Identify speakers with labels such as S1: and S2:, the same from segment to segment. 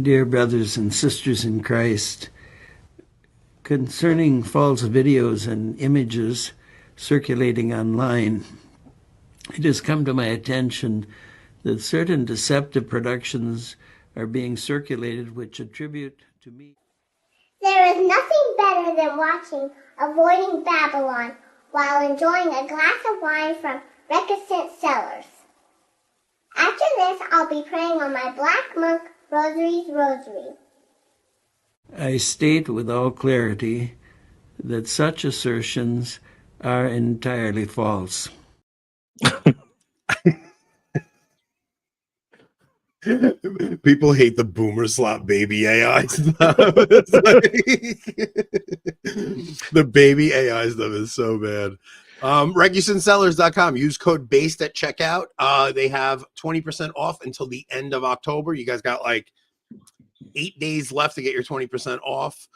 S1: Dear brothers and sisters in Christ, concerning false videos and images circulating online, it has come to my attention that certain deceptive productions are being circulated which attribute to me.
S2: There is nothing better than watching Avoiding Babylon while enjoying a glass of wine from reticent cellars. After this, I'll be praying on my Black Monk Rosary's rosary.
S1: I state with all clarity that such assertions are entirely false.
S3: People hate the boomer slop baby AI stuff. It's like, the baby AI stuff is so bad. RegusonSellers.com. Use code BASED at checkout. They have 20% off until the end of October. You guys got like 8 days left to get your 20% off.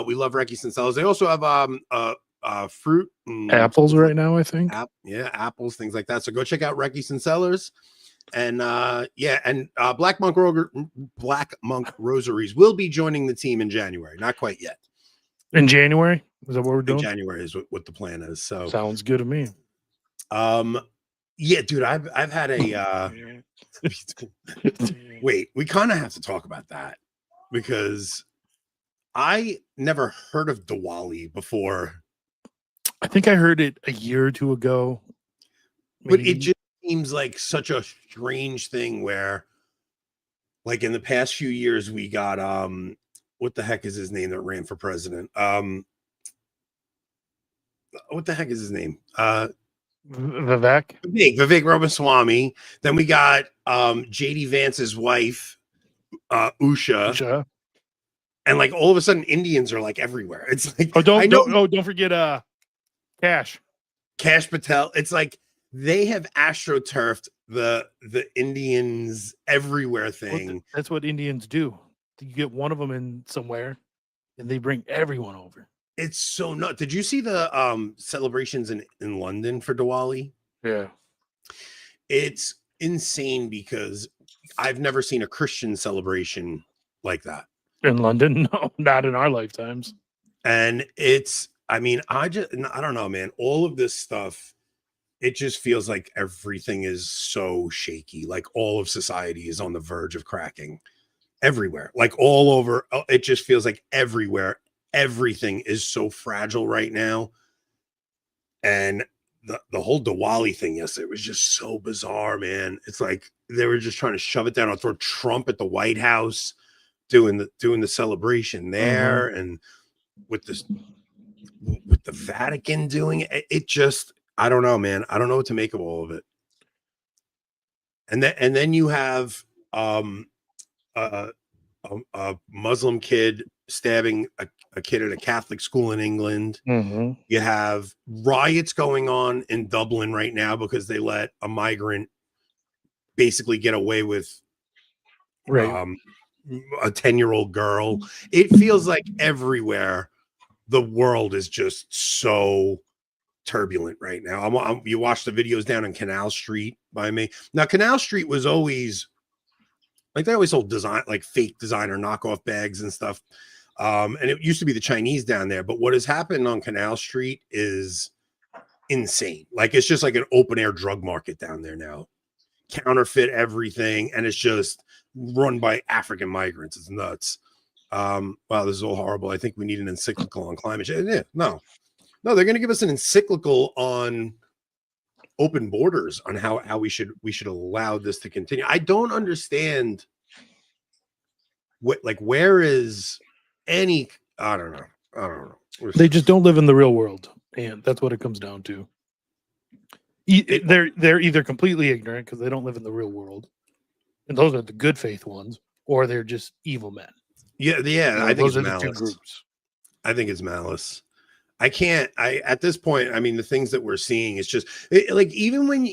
S3: We love Regus and Sellers. They also have fruit,
S4: apples right now, I think.
S3: Apples, things like that. So go check out Regus and Sellers. And Black Monk Rosaries will be joining the team in January. Not quite yet.
S4: In January? Is that what we're doing?
S3: In January is what the plan is. So
S4: sounds good to me.
S3: Yeah, dude, I've had a wait, we kind of have to talk about that because I never heard of Diwali before.
S4: I think I heard it a year or two ago.
S3: But it just seems like such a strange thing where, like, in the past few years, we got what the heck is his name that ran for president? What the heck is his name? Vivek Ramaswamy. Then we got JD Vance's wife, Usha. And like all of a sudden, Indians are like everywhere. It's like
S4: don't forget Cash
S3: Patel. It's like they have astroturfed the Indians everywhere thing.
S4: Well, that's what Indians do. You get one of them in somewhere, and they bring everyone over.
S3: It's so nuts. Did you see the celebrations in London for Diwali?
S4: Yeah.
S3: It's insane because I've never seen a Christian celebration like that.
S4: In London? No, not in our lifetimes.
S3: And I don't know, man. All of this stuff, it just feels like everything is so shaky. Like all of society is on the verge of cracking everywhere. Like all over. It just feels like everywhere. Everything is so fragile right now. And the whole Diwali thing yesterday was just so bizarre, man. It's like they were just trying to shove it down or throw Trump at the White House doing the celebration there. Mm-hmm. And with the Vatican doing it just, I don't know, man. I don't know what to make of all of it. And then you have a Muslim kid stabbing a kid at a Catholic school in England.
S4: Mm-hmm.
S3: You have riots going on in Dublin right now because they let a migrant basically get away with a 10-year-old girl. It feels like everywhere the world is just so turbulent right now. You watch the videos down in Canal Street by me. Now, Canal Street was always like they always sold fake designer knockoff bags and stuff. And it used to be the Chinese down there. But what has happened on Canal Street is insane. Like it's just like an open air drug market down there now. Counterfeit everything. And it's just run by African migrants. It's nuts. Wow, this is all horrible. I think we need an encyclical on climate change. Yeah, no, they're going to give us an encyclical on open borders on how we should allow this to continue. I don't understand where is any, I don't know.
S4: They just don't live in the real world, and that's what it comes down to. They're either completely ignorant because they don't live in the real world, and those are the good faith ones, or they're just evil men.
S3: Yeah. I think
S4: those
S3: it's
S4: are
S3: malice.
S4: the two groups.
S3: I think it's malice. At this point, I mean, the things that we're seeing is just like, even when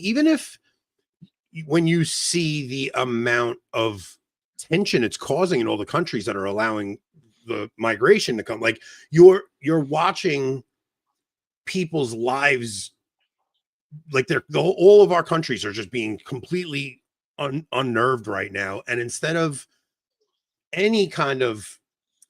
S3: you see the amount of tension it's causing in all the countries that are allowing the migration to come, like you're watching people's lives, like all of our countries are just being completely unnerved right now. And instead of any kind of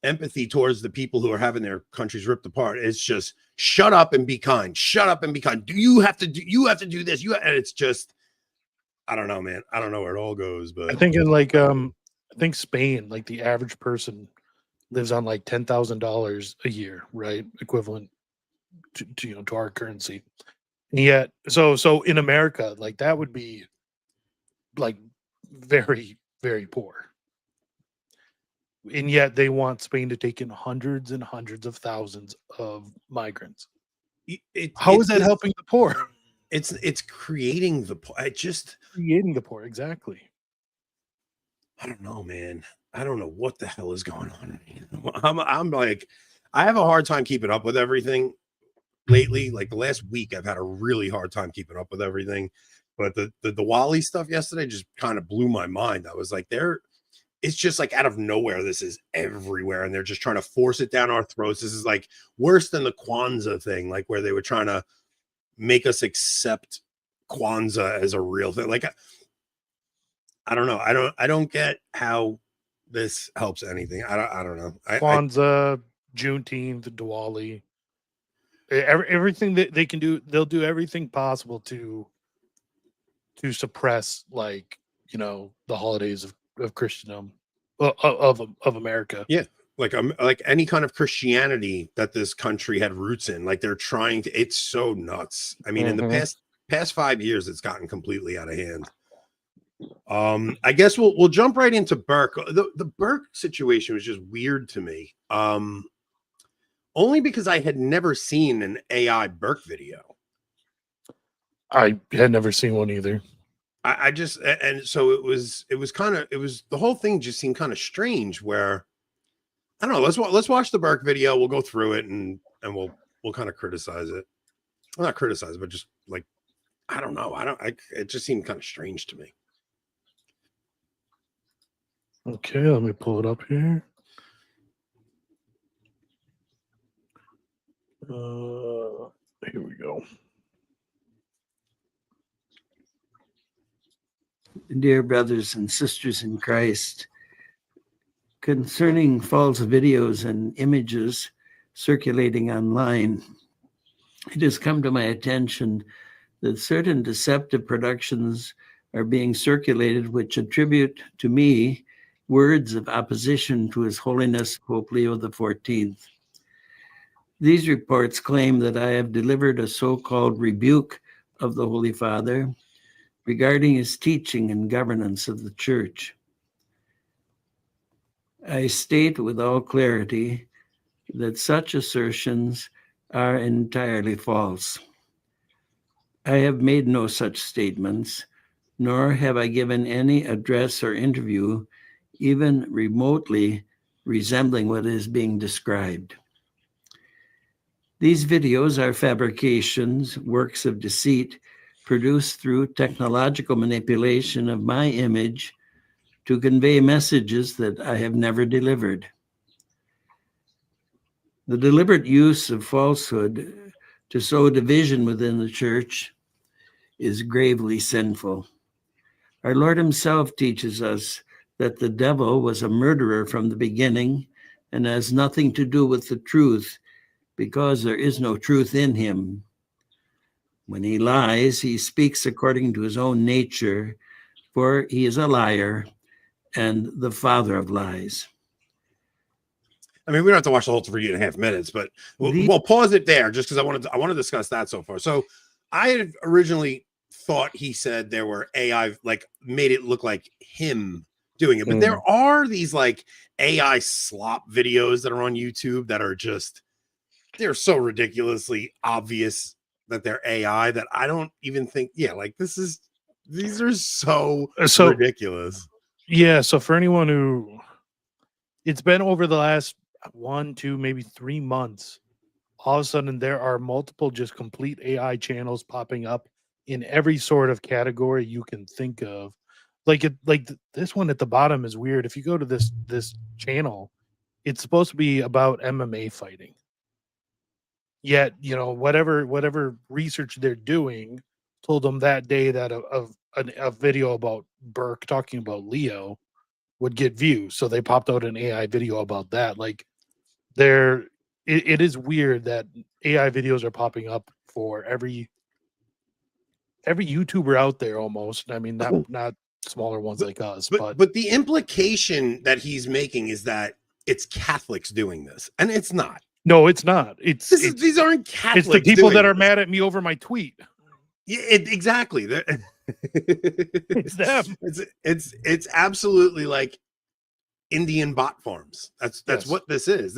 S3: empathy towards the people who are having their countries ripped apart. It's just shut up and be kind. Shut up and be kind. You have to do this. And it's just, I don't know, man. I don't know where it all goes, but
S4: I think in like I think Spain, like the average person lives on like $10,000 a year, right? Equivalent to to our currency. And yet, so in America, like that would be like very, very poor. And yet they want Spain to take in hundreds and hundreds of thousands of migrants. How is that helping the poor?
S3: It's creating the poor.
S4: Creating the poor, exactly.
S3: I don't know, man. I don't know what the hell is going on. I'm like, I have a hard time keeping up with everything lately. Like the last week, I've had a really hard time keeping up with everything. But the Wally stuff yesterday just kind of blew my mind. I was like, it's just like out of nowhere. This is everywhere, and they're just trying to force it down our throats. This is like worse than the Kwanzaa thing, like where they were trying to make us accept Kwanzaa as a real thing. Like, I don't know. I don't get how this helps anything. I don't know.
S4: Kwanzaa, Juneteenth, Diwali, everything that they can do, they'll do everything possible to suppress, like, you know, the holidays of Christendom, of America.
S3: Yeah, like any kind of Christianity that this country had roots in. Like they're trying to. It's so nuts. I mean, in the past 5 years, it's gotten completely out of hand. I guess we'll jump right into Burke. The Burke situation was just weird to me. Only because I had never seen an AI Burke video.
S4: I had never seen one either.
S3: I just, and so it was the whole thing just seemed kind of strange where, I don't know, let's watch the Burke video. We'll go through it and we'll kind of criticize it. Well, not criticize, but just like, I don't know. It just seemed kind of strange to me.
S4: Okay, let me pull it up here. Here we go.
S1: Dear brothers and sisters in Christ, concerning false videos and images circulating online, it has come to my attention that certain deceptive productions are being circulated which attribute to me words of opposition to His Holiness Pope Leo XIV. These reports claim that I have delivered a so-called rebuke of the Holy Father regarding his teaching and governance of the Church. I state with all clarity that such assertions are entirely false. I have made no such statements, nor have I given any address or interview even remotely resembling what is being described. These videos are fabrications, works of deceit, produced through technological manipulation of my image to convey messages that I have never delivered. The deliberate use of falsehood to sow division within the Church is gravely sinful. Our Lord Himself teaches us that the devil was a murderer from the beginning and has nothing to do with the truth because there is no truth in him. When he lies, he speaks according to his own nature, for he is a liar and the father of lies.
S3: I mean, we don't have to watch the whole 3.5 minutes, but we'll pause it there just because I want to discuss that so far. So I had originally thought he said there were AI, like made it look like him doing it, but there are these like AI slop videos that are on YouTube that are just, they're so ridiculously obvious that they're AI that I don't even think, like these are so ridiculous.
S4: Yeah. So for anyone who, it's been over the last 1, 2, maybe 3 months, all of a sudden there are multiple just complete AI channels popping up in every sort of category you can think of. Like this one at the bottom is weird. If you go to this channel, it's supposed to be about MMA fighting. Yet, you know, whatever research they're doing told them that day that a video about Burke talking about Leo would get views. So they popped out an AI video about that. Like it is weird that AI videos are popping up for every YouTuber out there almost. I mean, not smaller ones like us,
S3: but the implication that he's making is that it's Catholics doing this, and it's not.
S4: No, it's not. These
S3: aren't Catholics.
S4: It's the people that are mad at me over my tweet.
S3: Yeah, exactly.
S4: It's them.
S3: It's absolutely like Indian bot farms. That's
S4: Yes.
S3: what this is.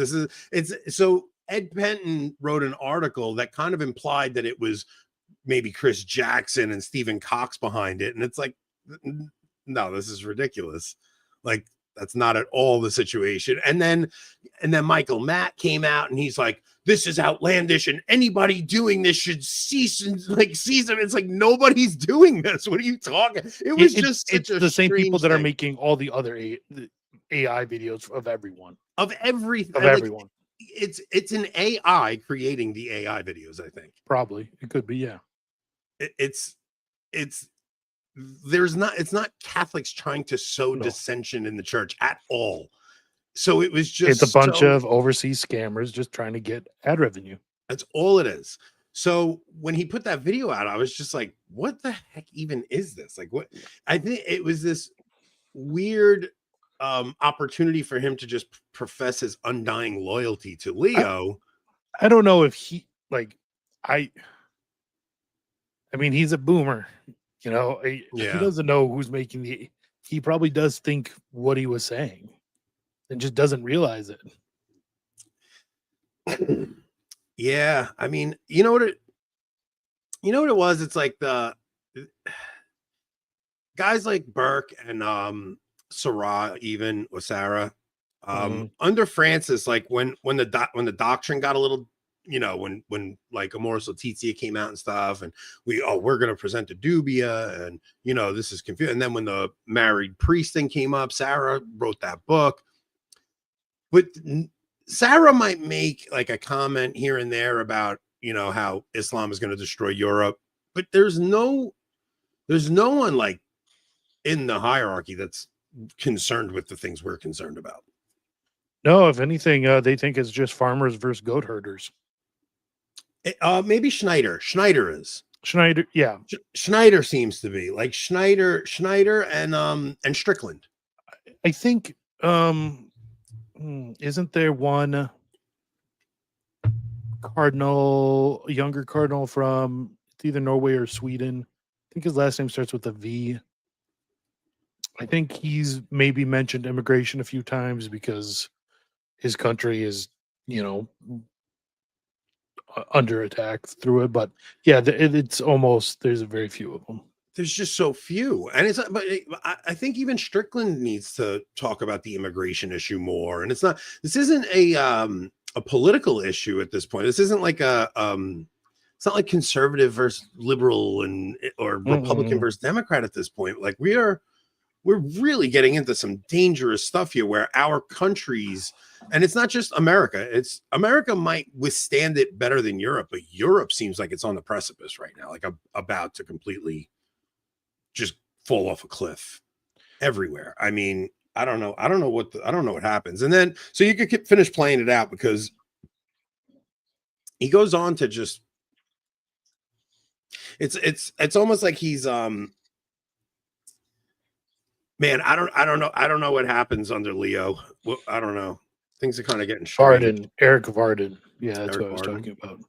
S3: So Ed Penton wrote an article that kind of implied that it was maybe Chris Jackson and Stephen Cox behind it, and it's like, no, this is ridiculous. Like, that's not at all the situation. And then Michael Matt came out and he's like, this is outlandish and anybody doing this should cease them. It's like, nobody's doing this. What are you talking? It was
S4: it's the same people that are making all the other AI videos of everyone.
S3: Of everything.
S4: Of everyone.
S3: It's an AI creating the AI videos, I think.
S4: Probably. It could be, yeah.
S3: It's not Catholics trying to sow dissension in the church at all. So it was just
S4: it's a bunch of overseas scammers just trying to get ad revenue.
S3: That's all it is. So when he put that video out, I was just like, what the heck even is this? Like, what? I think it was this weird opportunity for him to just profess his undying loyalty to Leo.
S4: I don't know if he I mean, he's a boomer, you know. He doesn't know who's making he probably does think what he was saying and just doesn't realize it.
S3: Yeah, I mean, you know what it was? It's like the guys like Burke and Sarah, even or Sarah, under Francis, like when the doctrine got a little, you know, when like Amoris Laetitia came out and stuff, and we're going to present a dubia, and you know, this is confusing. And then when the married priest thing came up, Sarah wrote that book. But Sarah might make like a comment here and there about, you know, how Islam is going to destroy Europe, but there's no one like in the hierarchy that's concerned with the things we're concerned about.
S4: No, if anything, they think it's just farmers versus goat herders.
S3: Maybe Schneider is.
S4: Schneider, yeah.
S3: Schneider seems to be like Schneider and Strickland.
S4: I think isn't there one younger cardinal from either Norway or Sweden? I think his last name starts with a V. I think he's maybe mentioned immigration a few times because his country is, you know, under attack through it. But yeah, it's almost, there's a very few of them.
S3: There's just so few, and I think even Strickland needs to talk about the immigration issue more. And this isn't a political issue at this point. This isn't like it's not like conservative versus liberal or Republican versus Democrat at this point. Like we're really getting into some dangerous stuff here where our countries, and it's not just America, America might withstand it better than Europe, but Europe seems like it's on the precipice right now, like about to completely just fall off a cliff everywhere. I mean, I don't know what happens. And then, so you could finish playing it out because he goes on to just, it's almost like he's, man, I don't know what happens under Leo. Well, I don't know. Things are kind of getting strange.
S4: Eric Varden. Yeah, that's what I was talking about.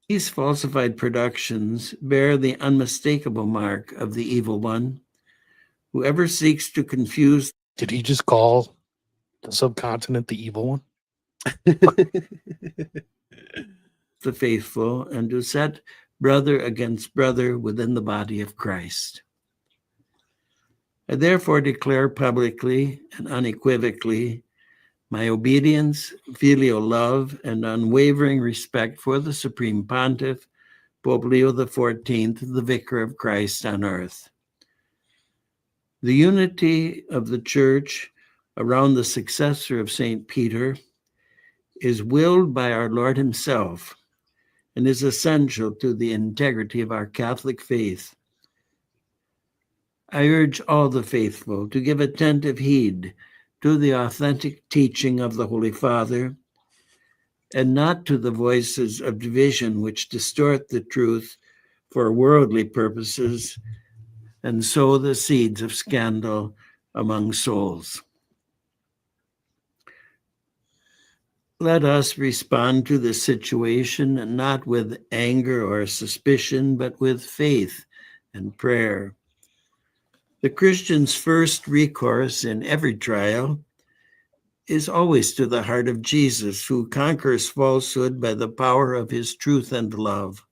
S1: These falsified productions bear the unmistakable mark of the evil one. Whoever seeks to confuse...
S4: Did he just call the subcontinent the evil one?
S1: the faithful, and to set brother against brother within the body of Christ. I therefore declare publicly and unequivocally my obedience, filial love, and unwavering respect for the Supreme Pontiff, Pope Leo XIV, the Vicar of Christ on earth. The unity of the Church around the successor of St. Peter is willed by our Lord himself and is essential to the integrity of our Catholic faith. I urge all the faithful to give attentive heed to the authentic teaching of the Holy Father, and not to the voices of division which distort the truth for worldly purposes and sow the seeds of scandal among souls. Let us respond to the situation not with anger or suspicion, but with faith and prayer. The Christian's first recourse in every trial is always to the heart of Jesus, who conquers falsehood by the power of his truth and love.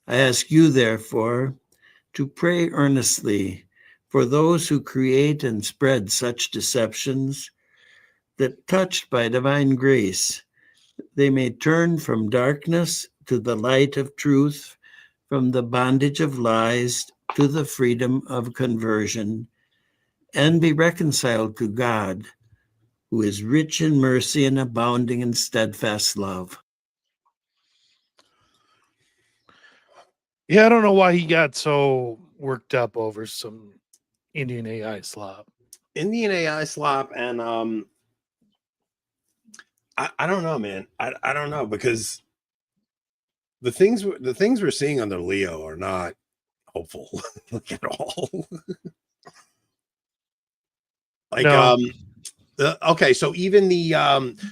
S1: I ask you, therefore, to pray earnestly for those who create and spread such deceptions, that touched by divine grace, they may turn from darkness to the light of truth, from the bondage of lies to the freedom of conversion, and be reconciled to God, who is rich in mercy and abounding in steadfast love.
S4: Yeah, I don't know why he got so worked up over some Indian AI slop.
S3: Indian AI slop, and I don't know, man. I don't know, because the things we're seeing under Leo are not hopeful at all. Like
S4: No.
S3: okay, so even the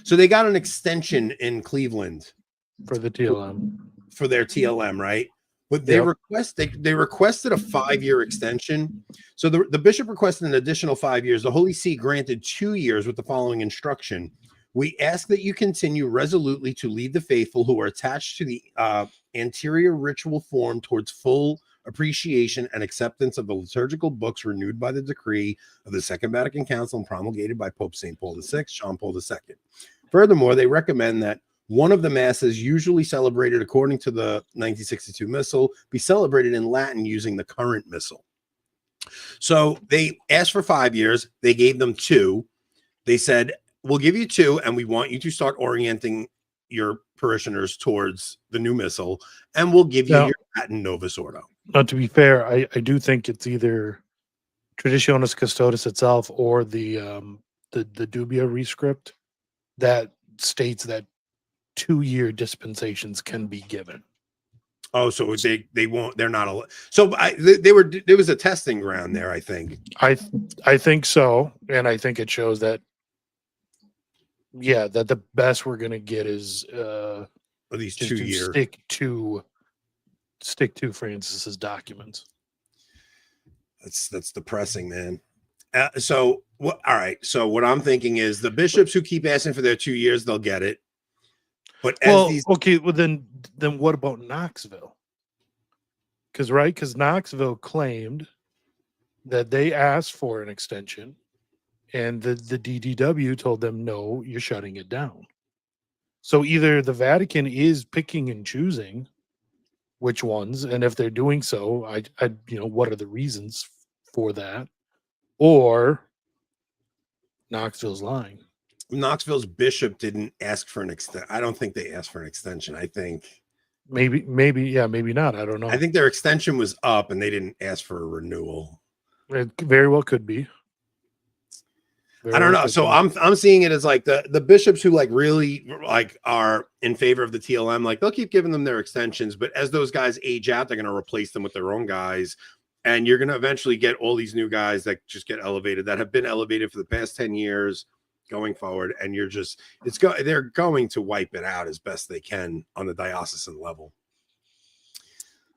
S3: so they got an extension in Cleveland
S4: For the TLM.
S3: for their TLM, right? But they they requested a 5-year extension. So the bishop requested an additional 5 years. The Holy See granted 2 years with the following instruction: we ask that you continue resolutely to lead the faithful who are attached to the anterior ritual form towards full appreciation and acceptance of the liturgical books renewed by the decree of the Second Vatican Council and promulgated by Pope St. Paul VI, John Paul II. Furthermore, they recommend that one of the masses usually celebrated according to the 1962 Missal be celebrated in Latin using the current Missal. So they asked for 5 years. They gave them 2. They said, we'll give you 2, and we want you to start orienting your parishioners towards the new Missal, and we'll give you your Latin Novus Ordo.
S4: Now, to be fair, I do think it's either Traditionis Custodes itself or the Dubia rescript that states that 2-year dispensations can be given.
S3: Oh, so they won't. They're not. So there was a testing ground there, I think.
S4: I think so, and I think it shows that. Yeah, that the best we're gonna get is
S3: at least 2 years.
S4: Stick to Francis's documents.
S3: That's depressing, man. So what? All right. So what I'm thinking is the bishops who keep asking for their 2 years, they'll get it. But
S4: okay, well then what about Knoxville? Because Knoxville claimed that they asked for an extension, and the DDW told them, no, you're shutting it down. So either the Vatican is picking and choosing which ones, and if they're doing so, I what are the reasons for that? Or Knoxville's lying.
S3: Knoxville's bishop didn't ask for an extension. I don't think they asked for an extension. I think
S4: maybe not. I don't know.
S3: I think their extension was up and they didn't ask for a renewal.
S4: It very well could be.
S3: I don't know. So I'm seeing it as like the bishops who like really like are in favor of the TLM, like they'll keep giving them their extensions, but as those guys age out, they're going to replace them with their own guys, and you're going to eventually get all these new guys that just get elevated, that have been elevated for the past 10 years going forward, and they're going to wipe it out as best they can on the diocesan level.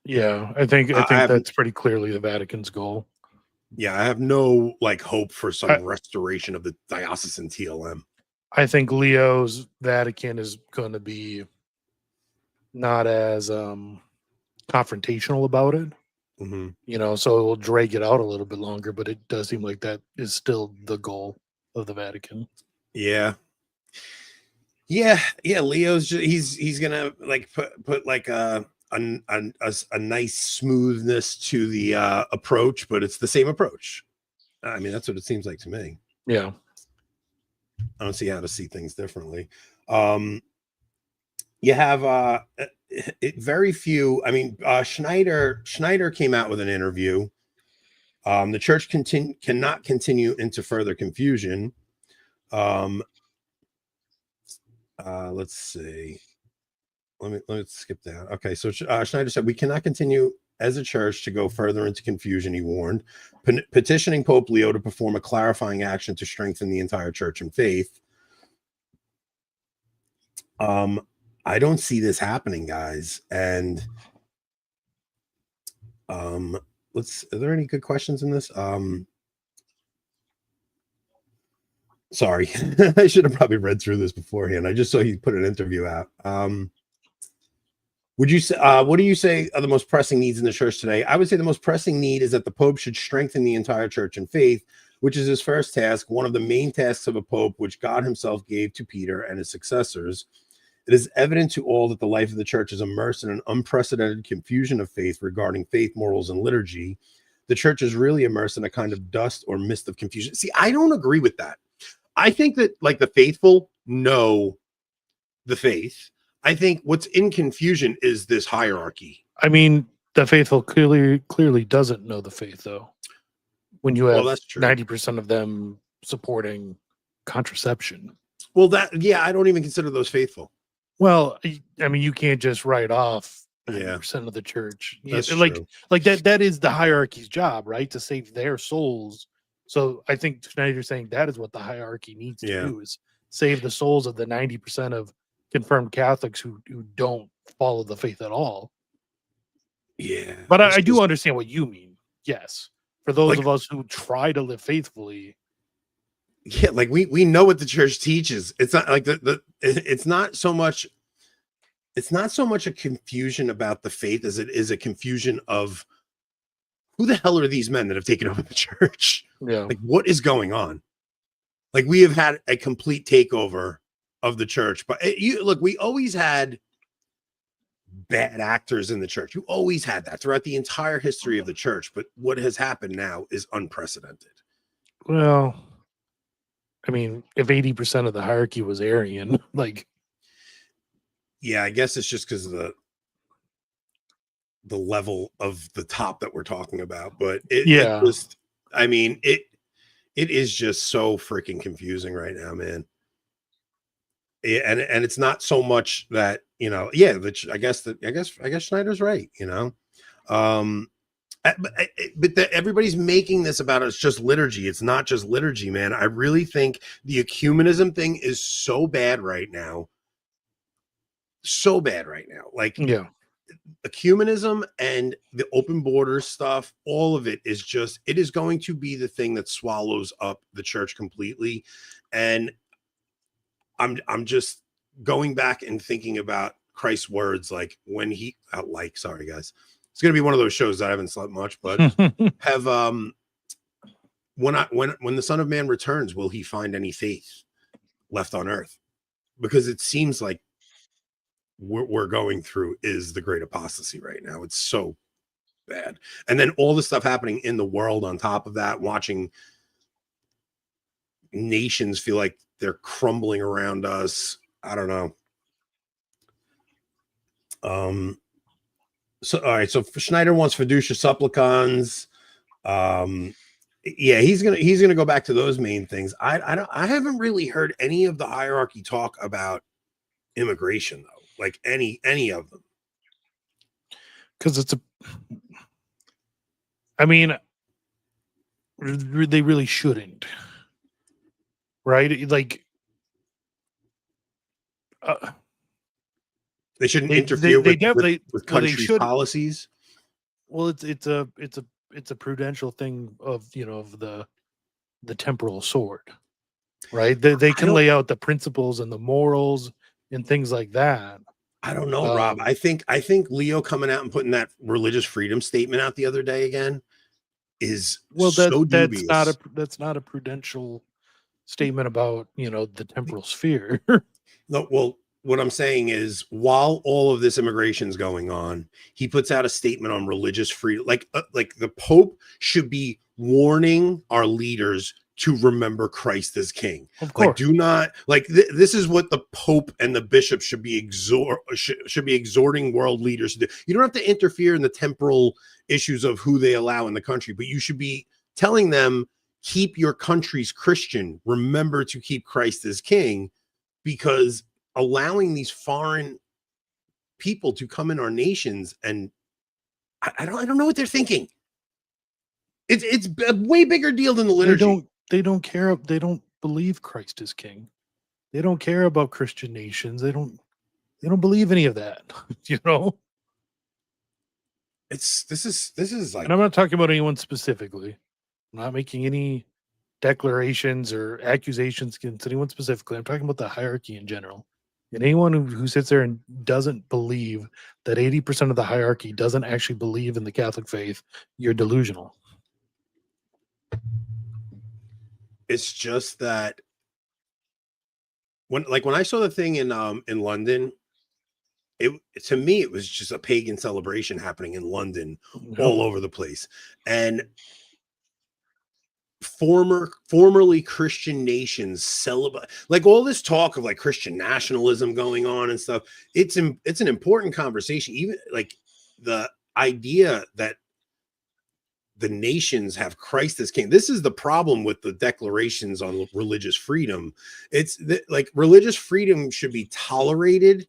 S4: Yeah, I think that's pretty clearly the Vatican's goal.
S3: Yeah, I have no like hope for some restoration of the diocesan TLM.
S4: I think Leo's Vatican is going to be not as confrontational about it.
S3: Mm-hmm.
S4: So it will drag it out a little bit longer, but it does seem like that is still the goal of the Vatican.
S3: Yeah. Leo's he's gonna like put like a nice smoothness to the approach, but it's the same approach. I mean, that's what it seems like to me.
S4: Yeah,
S3: I don't see how to see things differently. You have very few. I mean, Schneider came out with an interview, The church cannot continue into further confusion. Let's see. Let's skip down. Okay, so Schneider said, we cannot continue as a church to go further into confusion, he warned, petitioning Pope Leo to perform a clarifying action to strengthen the entire church and faith. I don't see this happening, guys. And are there any good questions in this? Sorry, I should have probably read through this beforehand. I just saw you put an interview out. Would you say, what do you say are the most pressing needs in the church today? I would say the most pressing need is that the Pope should strengthen the entire church and faith, which is his first task, one of the main tasks of a Pope, which God himself gave to Peter and his successors. It is evident to all that the life of the church is immersed in an unprecedented confusion of faith regarding faith, morals, and liturgy. The church is really immersed in a kind of dust or mist of confusion. See, I don't agree with that. I think that like the faithful know the faith. I think what's in confusion is this hierarchy.
S4: I mean, the faithful clearly doesn't know the faith, though. When you have 90% of them supporting contraception.
S3: Well, I don't even consider those faithful.
S4: Well, I mean, you can't just write off 90% of the church.
S3: That's
S4: like that is the hierarchy's job, right? To save their souls. So I think Schneider's saying that is what the hierarchy needs to do, is save the souls of the 90% of confirmed Catholics who don't follow the faith at all.
S3: Yeah.
S4: But I do understand what you mean. Yes. For those of us who try to live faithfully.
S3: Yeah, like we know what the church teaches. It's not like it's not so much a confusion about the faith as it is a confusion of who the hell are these men that have taken over the church?
S4: Yeah.
S3: Like, what is going on? Like, we have had a complete takeover of the church. But look, we always had bad actors in the church. You always had that throughout the entire history of the church. But what has happened now is unprecedented.
S4: Well, I mean, if 80% of the hierarchy was Arian, like.
S3: Yeah, I guess it's just because of the level of the top that we're talking about. But it is just so freaking confusing right now, man. And it's not so much that, I guess Schneider's right, but everybody's making this about it's just liturgy. It's not just liturgy, man. I really think the ecumenism thing is so bad right now. Like, ecumenism and the open borders stuff, all of it is going to be the thing that swallows up the church completely. And I'm just going back and thinking about Christ's words, like when he sorry guys, it's gonna be one of those shows that I haven't slept much, but have when the Son of Man returns, will he find any faith left on earth? Because it seems like what we're going through is the great apostasy right now. It's so bad. And then all the stuff happening in the world on top of that, watching nations feel like they're crumbling around us. I don't know. So all right, so Schneider wants fiducia supplicans. He's gonna go back to those main things. I haven't really heard any of the hierarchy talk about immigration though, like any of them,
S4: because they really shouldn't, right? Like
S3: they shouldn't interfere with countries' policies.
S4: Well, it's a prudential thing of of the temporal sword, right? They can lay out the principles and the morals and things like that.
S3: I don't know, Rob. I think Leo coming out and putting that religious freedom statement out the other day again is so dubious.
S4: That's not a prudential statement about the temporal sphere.
S3: No, well, what I'm saying is, while all of this immigration is going on, he puts out a statement on religious freedom. Like the Pope should be warning our leaders to remember Christ as King.
S4: Of course.
S3: Like, do not this is what the Pope and the bishop should be exhorting world leaders to do. You don't have to interfere in the temporal issues of who they allow in the country, but you should be telling them, keep your countries Christian, remember to keep Christ as king, because allowing these foreign people to come in our nations, and I don't know what they're thinking. It's a way bigger deal than the liturgy.
S4: They don't care. They don't believe Christ is king. They don't care about Christian nations. They don't believe any of that. You know?
S3: This is like,
S4: And I'm not talking about anyone specifically. I'm not making any declarations or accusations against anyone specifically. I'm talking about the hierarchy in general. And anyone who sits there and doesn't believe that 80% of the hierarchy doesn't actually believe in the Catholic faith, you're delusional.
S3: it's just that when I saw the thing in London, to me it was just a pagan celebration happening in London all over the place. And formerly Christian nations celebrate, like, all this talk of like Christian nationalism going on and stuff. It's an important conversation, even like the idea that the nations have Christ as king. This is the problem with the declarations on religious freedom. It's like religious freedom should be tolerated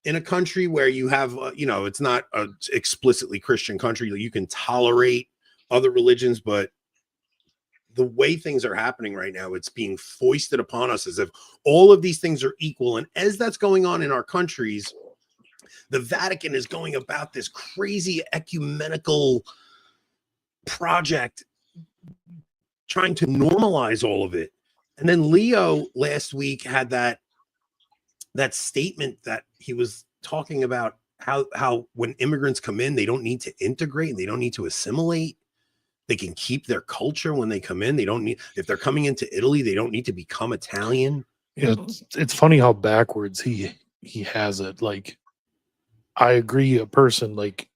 S3: in a country where you have, it's not a explicitly Christian country that you can tolerate other religions, but the way things are happening right now, it's being foisted upon us as if all of these things are equal. And as that's going on in our countries, the Vatican is going about this crazy ecumenical project trying to normalize all of it. And then Leo last week had that statement that he was talking about how when immigrants come in, they don't need to integrate and they don't need to assimilate. They can keep their culture when they come in. They don't need, if they're coming into Italy, they don't need to become Italian.
S4: Yeah, it's funny how backwards he has it. Like, I agree, a person like,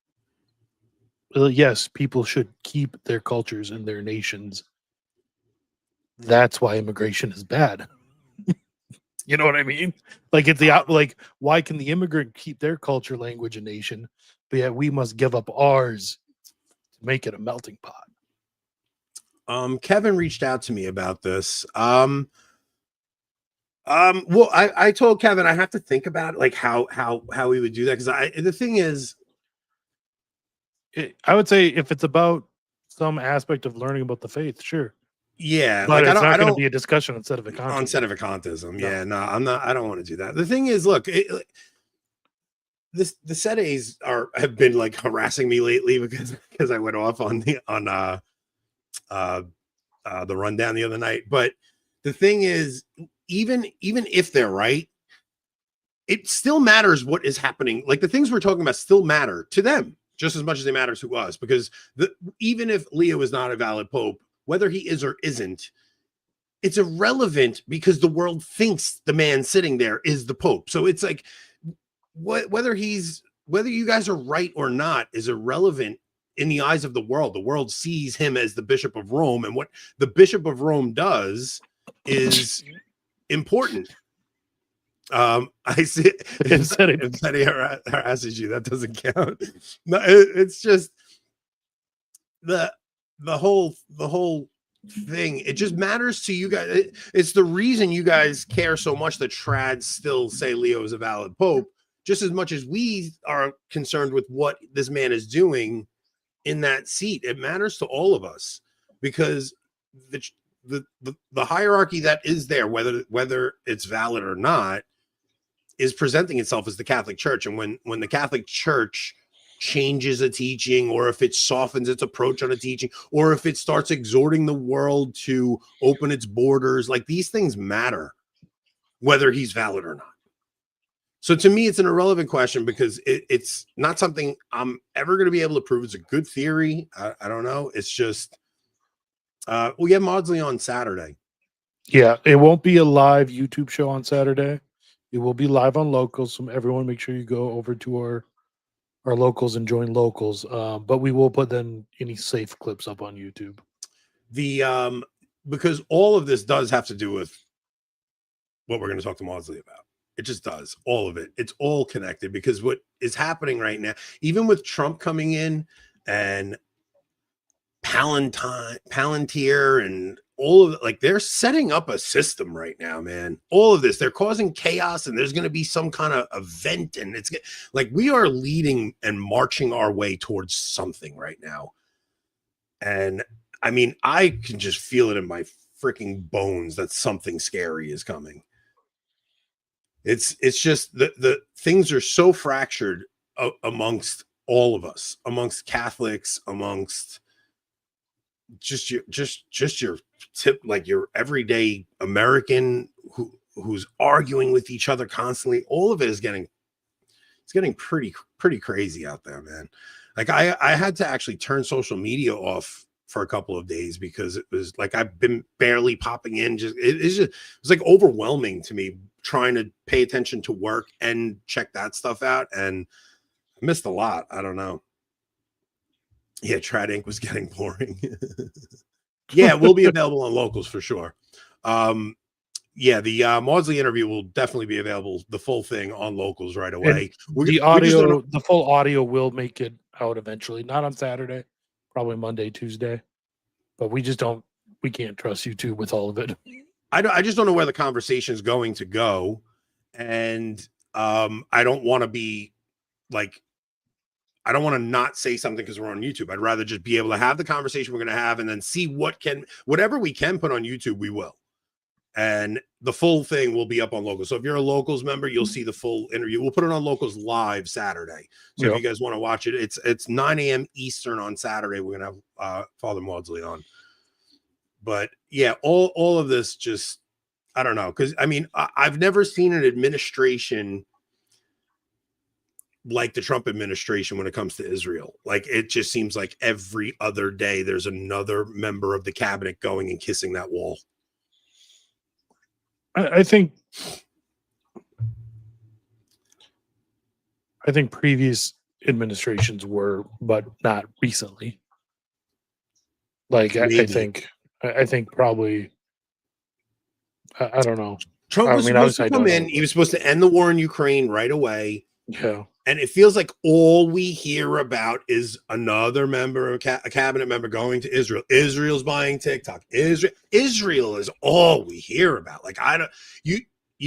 S4: yes, people should keep their cultures and their nations. That's why immigration is bad. You know what I mean? Like, it's like, why can the immigrant keep their culture, language, and nation, but yet we must give up ours to make it a melting pot?
S3: Kevin reached out to me about this. Well, I told Kevin I have to think about like how we would do that, because the thing is,
S4: I would say if it's about some aspect of learning about the faith, sure.
S3: Yeah,
S4: but like, it's not going to be a discussion instead of a
S3: contism. Yeah, no, I'm not. I don't want to do that. The thing is, look, the Sedes have been like harassing me lately because I went off on the rundown the other night. But the thing is, even if they're right, it still matters what is happening. Like, the things we're talking about still matter to them just as much as they matter to us, because even if Leo is not a valid pope, whether he is or isn't, it's irrelevant, because the world thinks the man sitting there is the pope. So it's like, whether you guys are right or not is irrelevant in the eyes of the world. The world sees him as the Bishop of Rome, and what the Bishop of Rome does is important. I see. If he harasses you, that doesn't count. No, it's just the whole thing. It just matters to you guys. It's the reason you guys care so much that trads still say Leo is a valid pope, just as much as we are concerned with what this man is doing in that seat. It matters to all of us, because the hierarchy that is there, whether it's valid or not, is presenting itself as the Catholic Church. And when the Catholic Church changes a teaching, or if it softens its approach on a teaching, or if it starts exhorting the world to open its borders, like, these things matter, whether he's valid or not. So to me, it's an irrelevant question, because it's not something I'm ever going to be able to prove. It's a good theory. I don't know. It's just, we have Maudsley on Saturday.
S4: Yeah, it won't be a live YouTube show on Saturday. It will be live on Locals. So everyone, make sure you go over to our Locals and join Locals. But we will put then any safe clips up on YouTube.
S3: Because all of this does have to do with what we're going to talk to Maudsley about. It just does. All of it. It's all connected, because what is happening right now, even with Trump coming in and Palantir and all of it, like they're setting up a system right now, man. All of this, they're causing chaos, and there's going to be some kind of event, and it's like we are leading and marching our way towards something right now. And I mean, I can just feel it in my freaking bones that something scary is coming. It's just the things are so fractured amongst all of us, amongst Catholics, amongst just your tip, like your everyday American who's arguing with each other constantly. All of it is getting pretty crazy out there, man. Like I had to actually turn social media off for a couple of days because it was like I've been barely popping in. It was like overwhelming to me trying to pay attention to work and check that stuff out, and I missed a lot. I don't know. Yeah, Trad Inc. was getting boring. Yeah, we'll be available on locals for sure. Yeah, the Maudsley interview will definitely be available, the full thing on locals right away.
S4: The full audio will make it out eventually, not on Saturday, probably Monday, Tuesday. But we can't trust YouTube with all of it.
S3: I just don't know where the conversation is going to go. And I don't want to be like, I don't want to not say something because we're on YouTube. I'd rather just be able to have the conversation we're going to have and then see whatever we can put on YouTube, we will. And the full thing will be up on Locals. So if you're a Locals member, you'll see the full interview. We'll put it on Locals live Saturday. So if you guys want to watch it, it's 9 a.m. Eastern on Saturday. We're going to have Father Maudsley on. But yeah, all of this just, I don't know. Because, I mean, I've never seen an administration like the Trump administration when it comes to Israel. Like, it just seems like every other day there's another member of the cabinet going and kissing that wall.
S4: I think previous administrations were, but not recently. Like, I think probably, I don't know.
S3: Trump was supposed to come in. He was supposed to end the war in Ukraine right away.
S4: Yeah.
S3: And it feels like all we hear about is another member, a cabinet member going to Israel. Israel's buying TikTok. Israel is all we hear about. Like, you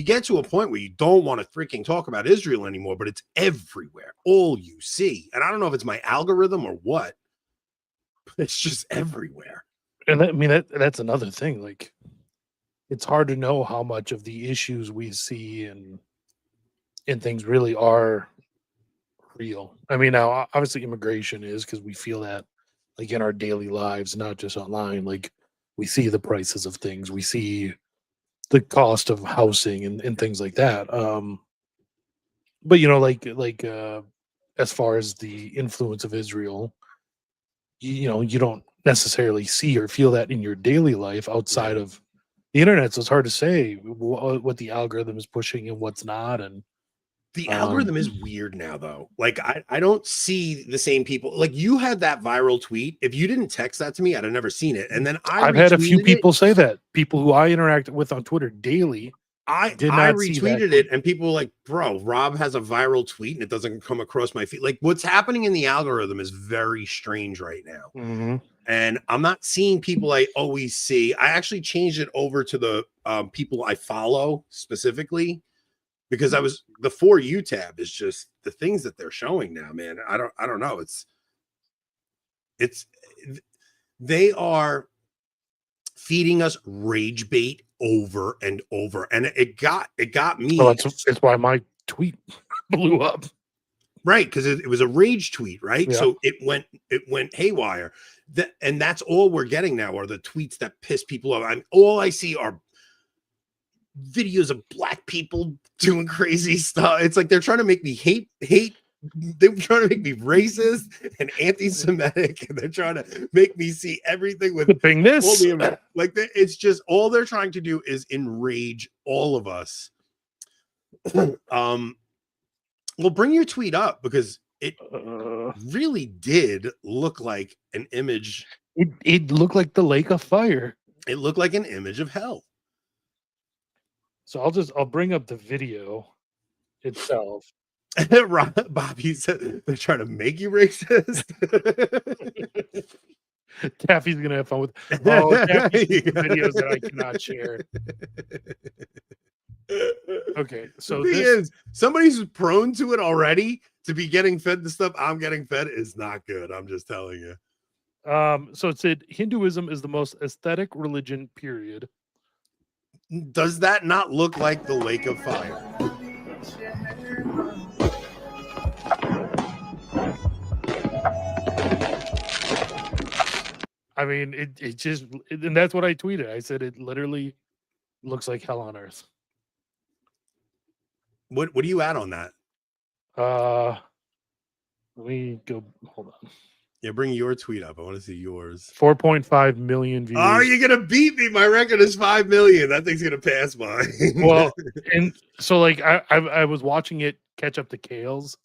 S3: get to a point where you don't want to freaking talk about Israel anymore, but it's everywhere. All you see. And I don't know if it's my algorithm or what, but it's just everywhere.
S4: And that's another thing. Like, it's hard to know how much of the issues we see and things really are real. I mean, now obviously immigration is, because we feel that like in our daily lives, not just online. Like, we see the prices of things, we see the cost of housing and things like that. But like as far as the influence of Israel, you don't necessarily see or feel that in your daily life outside of the internet. So it's hard to say what the algorithm is pushing and what's not. And
S3: the algorithm is weird now, though. Like, I don't see the same people. Like, you had that viral tweet. If you didn't text that to me, I'd have never seen it. And then I've
S4: had a few people say that. People who I interact with on Twitter daily. I retweeted it, and people were like, bro, Rob has a viral tweet and it doesn't come across my feed. Like, what's happening in the algorithm is very strange right now. Mm-hmm.
S3: And I'm not seeing people I always see. I actually changed it over to the people I follow specifically, because the For You tab is just the things that they're showing now, man. I don't know. They are feeding us rage bait over and over. And it got me.
S4: Well, it's why my tweet blew up.
S3: Right. Cause it was a rage tweet, right?
S4: Yeah.
S3: So it went haywire. And that's all we're getting now are the tweets that piss people off. All I see are videos of black people doing crazy stuff. It's like they're trying to make me hate. They're trying to make me racist and anti-Semitic, and they're trying to make me see everything with
S4: this.
S3: Like, it's just all they're trying to do is enrage all of us. Well, bring your tweet up, because it really did look like an image.
S4: It looked like the lake of fire.
S3: It looked like an image of hell.
S4: So I'll bring up the video itself.
S3: Bobby said they're trying to make you racist.
S4: Taffy's gonna have fun with. Oh, Taffy's seen some videos that I cannot share. Okay, so
S3: the thing is, somebody who's prone to it already to be getting fed the stuff I'm getting fed is not good. I'm just telling you.
S4: So it said Hinduism is the most aesthetic religion, period.
S3: Does that not look like the lake of fire?
S4: I mean, it just, and that's what I tweeted. I said it literally looks like hell on earth.
S3: What are you at on that?
S4: Let me go. Hold on.
S3: Yeah, bring your tweet up. I want to see yours.
S4: 4.5 million views.
S3: Oh, you're gonna beat me. My record is 5 million. That thing's gonna pass by.
S4: Well, and so like I was watching it catch up to Kale's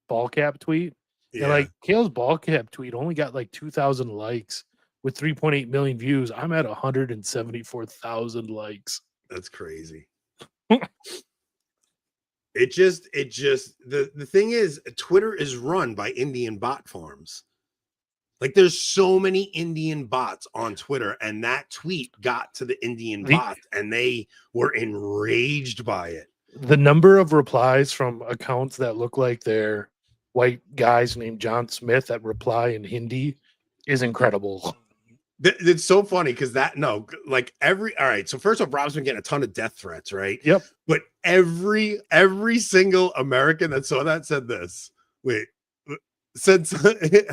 S4: ball cap tweet.
S3: Yeah.
S4: And like Kale's ball cap tweet only got like 2,000 likes with 3.8 million views. I'm at 174,000 likes.
S3: That's crazy. It just the thing is, Twitter is run by Indian bot farms. Like there's so many Indian bots on Twitter, and that tweet got to the Indian bots, and they were enraged by it.
S4: The number of replies from accounts that look like they're white guys named John Smith that reply in Hindi is incredible.
S3: It's so funny because all right. So first off, Rob's been getting a ton of death threats, right?
S4: Yep.
S3: But every single American that saw that said this. Wait, said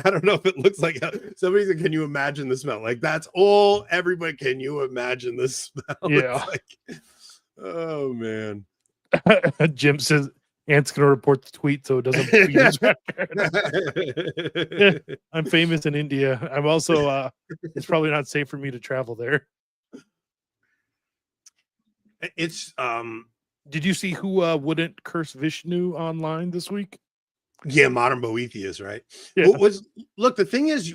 S3: I don't know if it looks like somebody said, "Can you imagine the smell?" Like that's all. Everybody, can you imagine the smell?
S4: Yeah.
S3: Like, oh man.
S4: Jim says Ant's gonna report the tweet so it doesn't beat his record. I'm famous in India. I'm also it's probably not safe for me to travel there.
S3: It's
S4: did you see who wouldn't curse Vishnu online this week?
S3: Yeah, modern Boethius, right?
S4: Yeah.
S3: Look, the thing is,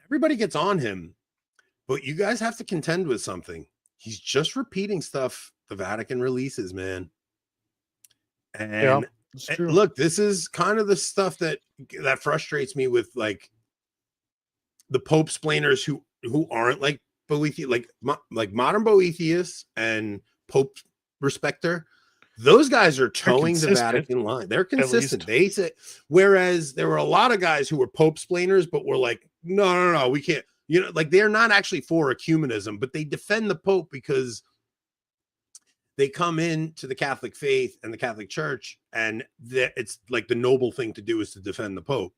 S3: everybody gets on him, but you guys have to contend with something. He's just repeating stuff the Vatican releases, man. And look, this is kind of the stuff that frustrates me with like the Pope splainers who aren't like Boethius, like modern Boethius and Pope respecter. Those guys are towing the Vatican line. They're consistent. They say, whereas there were a lot of guys who were Pope splainers, but were like, no, we can't. You know, like they're not actually for ecumenism, but they defend the Pope because they come into the Catholic faith and the Catholic Church, and it's like the noble thing to do is to defend the Pope.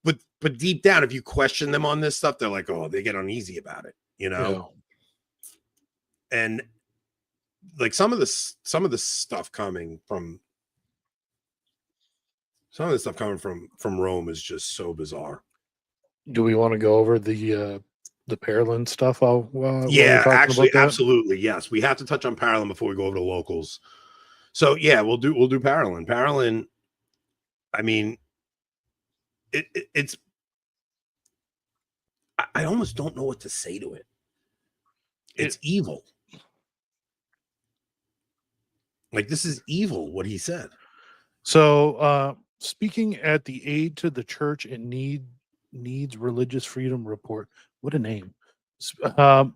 S3: But deep down, if you question them on this stuff, they're like, oh, they get uneasy about it, you know. Yeah. And like some of the stuff coming from Rome is just so bizarre.
S4: Do we want to go over the Paralin stuff?
S3: Yeah, actually, absolutely, yes. We have to touch on Paralin before we go over to locals. So yeah, we'll do Paralin. Paralin, I mean, it's I almost don't know what to say to it. It's evil. Like this is evil what he said.
S4: So speaking at the Aid to the Church in Needs Religious Freedom report. What a name.
S3: The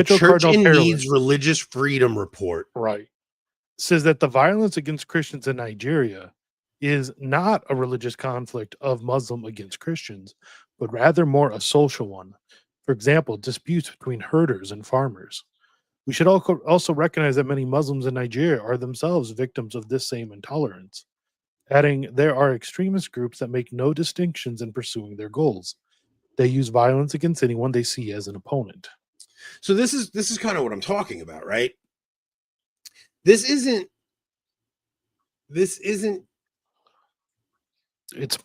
S3: Church in Needs Religious Freedom report.
S4: Right. Says that the violence against Christians in Nigeria is not a religious conflict of Muslim against Christians, but rather more a social one. For example, disputes between herders and farmers. We should also recognize that many Muslims in Nigeria are themselves victims of this same intolerance. Adding, there are extremist groups that make no distinctions in pursuing their goals. They use violence against anyone they see as an opponent.
S3: So this is kind of what I'm talking about, right? This isn't
S4: it's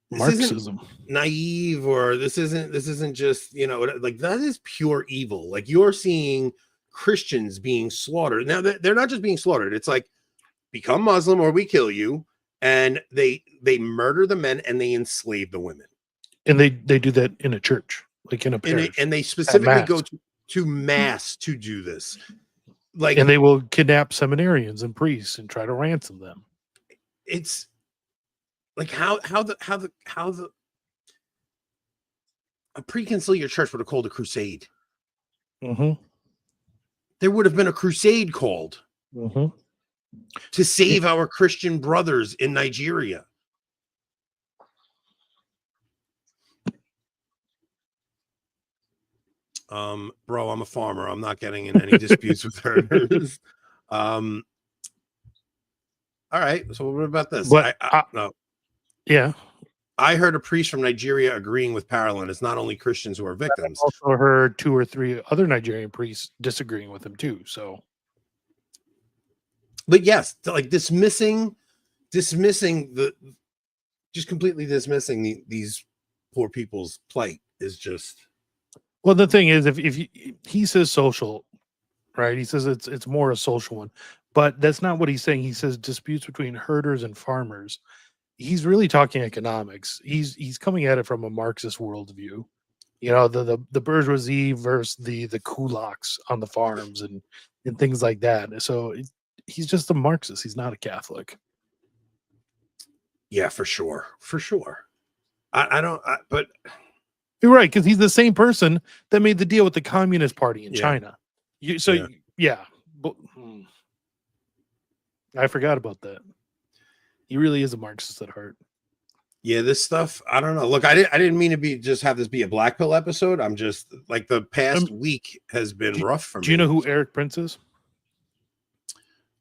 S4: Marxism.
S3: Naive, or this isn't just, you know, like that is pure evil. Like you're seeing Christians being slaughtered. Now they're not just being slaughtered. It's like become Muslim or we kill you. And they murder the men and they enslave the women.
S4: And they do that in a church, like in a parish.
S3: And they specifically go to mass to do this. Like,
S4: and they will kidnap seminarians and priests and try to ransom them.
S3: It's like how the a pre-conciliar church would have called a crusade.
S4: Mm-hmm.
S3: There would have been a crusade called
S4: Mm-hmm.
S3: to save our Christian brothers in Nigeria. Bro, I'm a farmer. I'm not getting in any disputes with herders. All right. So what about this?
S4: But
S3: no.
S4: Yeah.
S3: I heard a priest from Nigeria agreeing with Parolin. It's not only Christians who are victims.
S4: I also heard 2 or 3 other Nigerian priests disagreeing with him too. So,
S3: but yes, like dismissing just completely dismissing these poor people's plight is just.
S4: Well, the thing is, if he says social, right? He says it's more a social one, but that's not what he's saying. He says disputes between herders and farmers. He's really talking economics. He's coming at it from a Marxist worldview. You know, the bourgeoisie versus the kulaks on the farms and things like that. So he's just a Marxist. He's not a Catholic.
S3: Yeah, for sure. But
S4: you're right, because he's the same person that made the deal with the Communist Party in China. But, I forgot about that. He really is a Marxist at heart.
S3: Yeah, this stuff, I don't know. Look, I didn't mean to just have this be a Black Pill episode. I'm just like the past week has been rough for me.
S4: Do you know who Eric Prince is?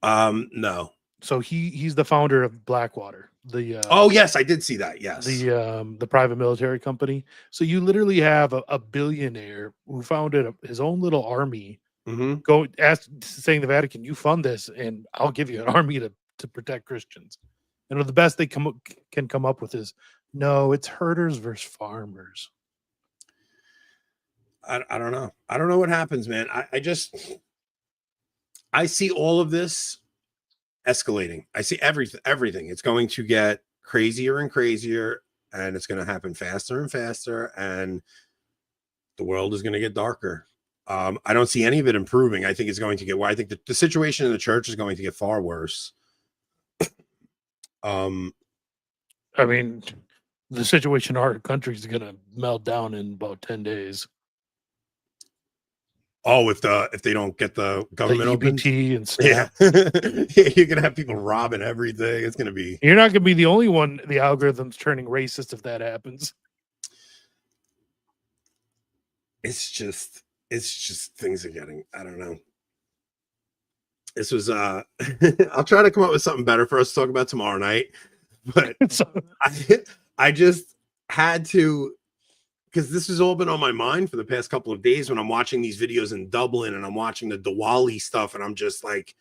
S3: No.
S4: So he's the founder of Blackwater.
S3: Oh yes, I did see that. Yes,
S4: the private military company. So you literally have a billionaire who founded his own little army. Saying the Vatican, you fund this, and I'll give you an army to protect Christians. And the best they can come up with is, no, it's herders versus farmers.
S3: I don't know. I don't know what happens, man. I see all of this escalating. I see everything. It's going to get crazier and crazier, and it's going to happen faster and faster, and the world is going to get darker. I don't see any of it improving. I think it's going to get. I think the situation in the church is going to get far worse.
S4: I mean, the situation in our country is going to melt down in about 10 days.
S3: Oh, if they don't get the government open
S4: and stuff.
S3: Yeah, you're gonna have people robbing everything. It's gonna be.
S4: You're not gonna be the only one. The algorithm's turning racist if that happens.
S3: It's just things are getting. I don't know. This was. I'll try to come up with something better for us to talk about tomorrow night, but I just had to. Because this has all been on my mind for the past couple of days when I'm watching these videos in Dublin and I'm watching the Diwali stuff, and I'm just like,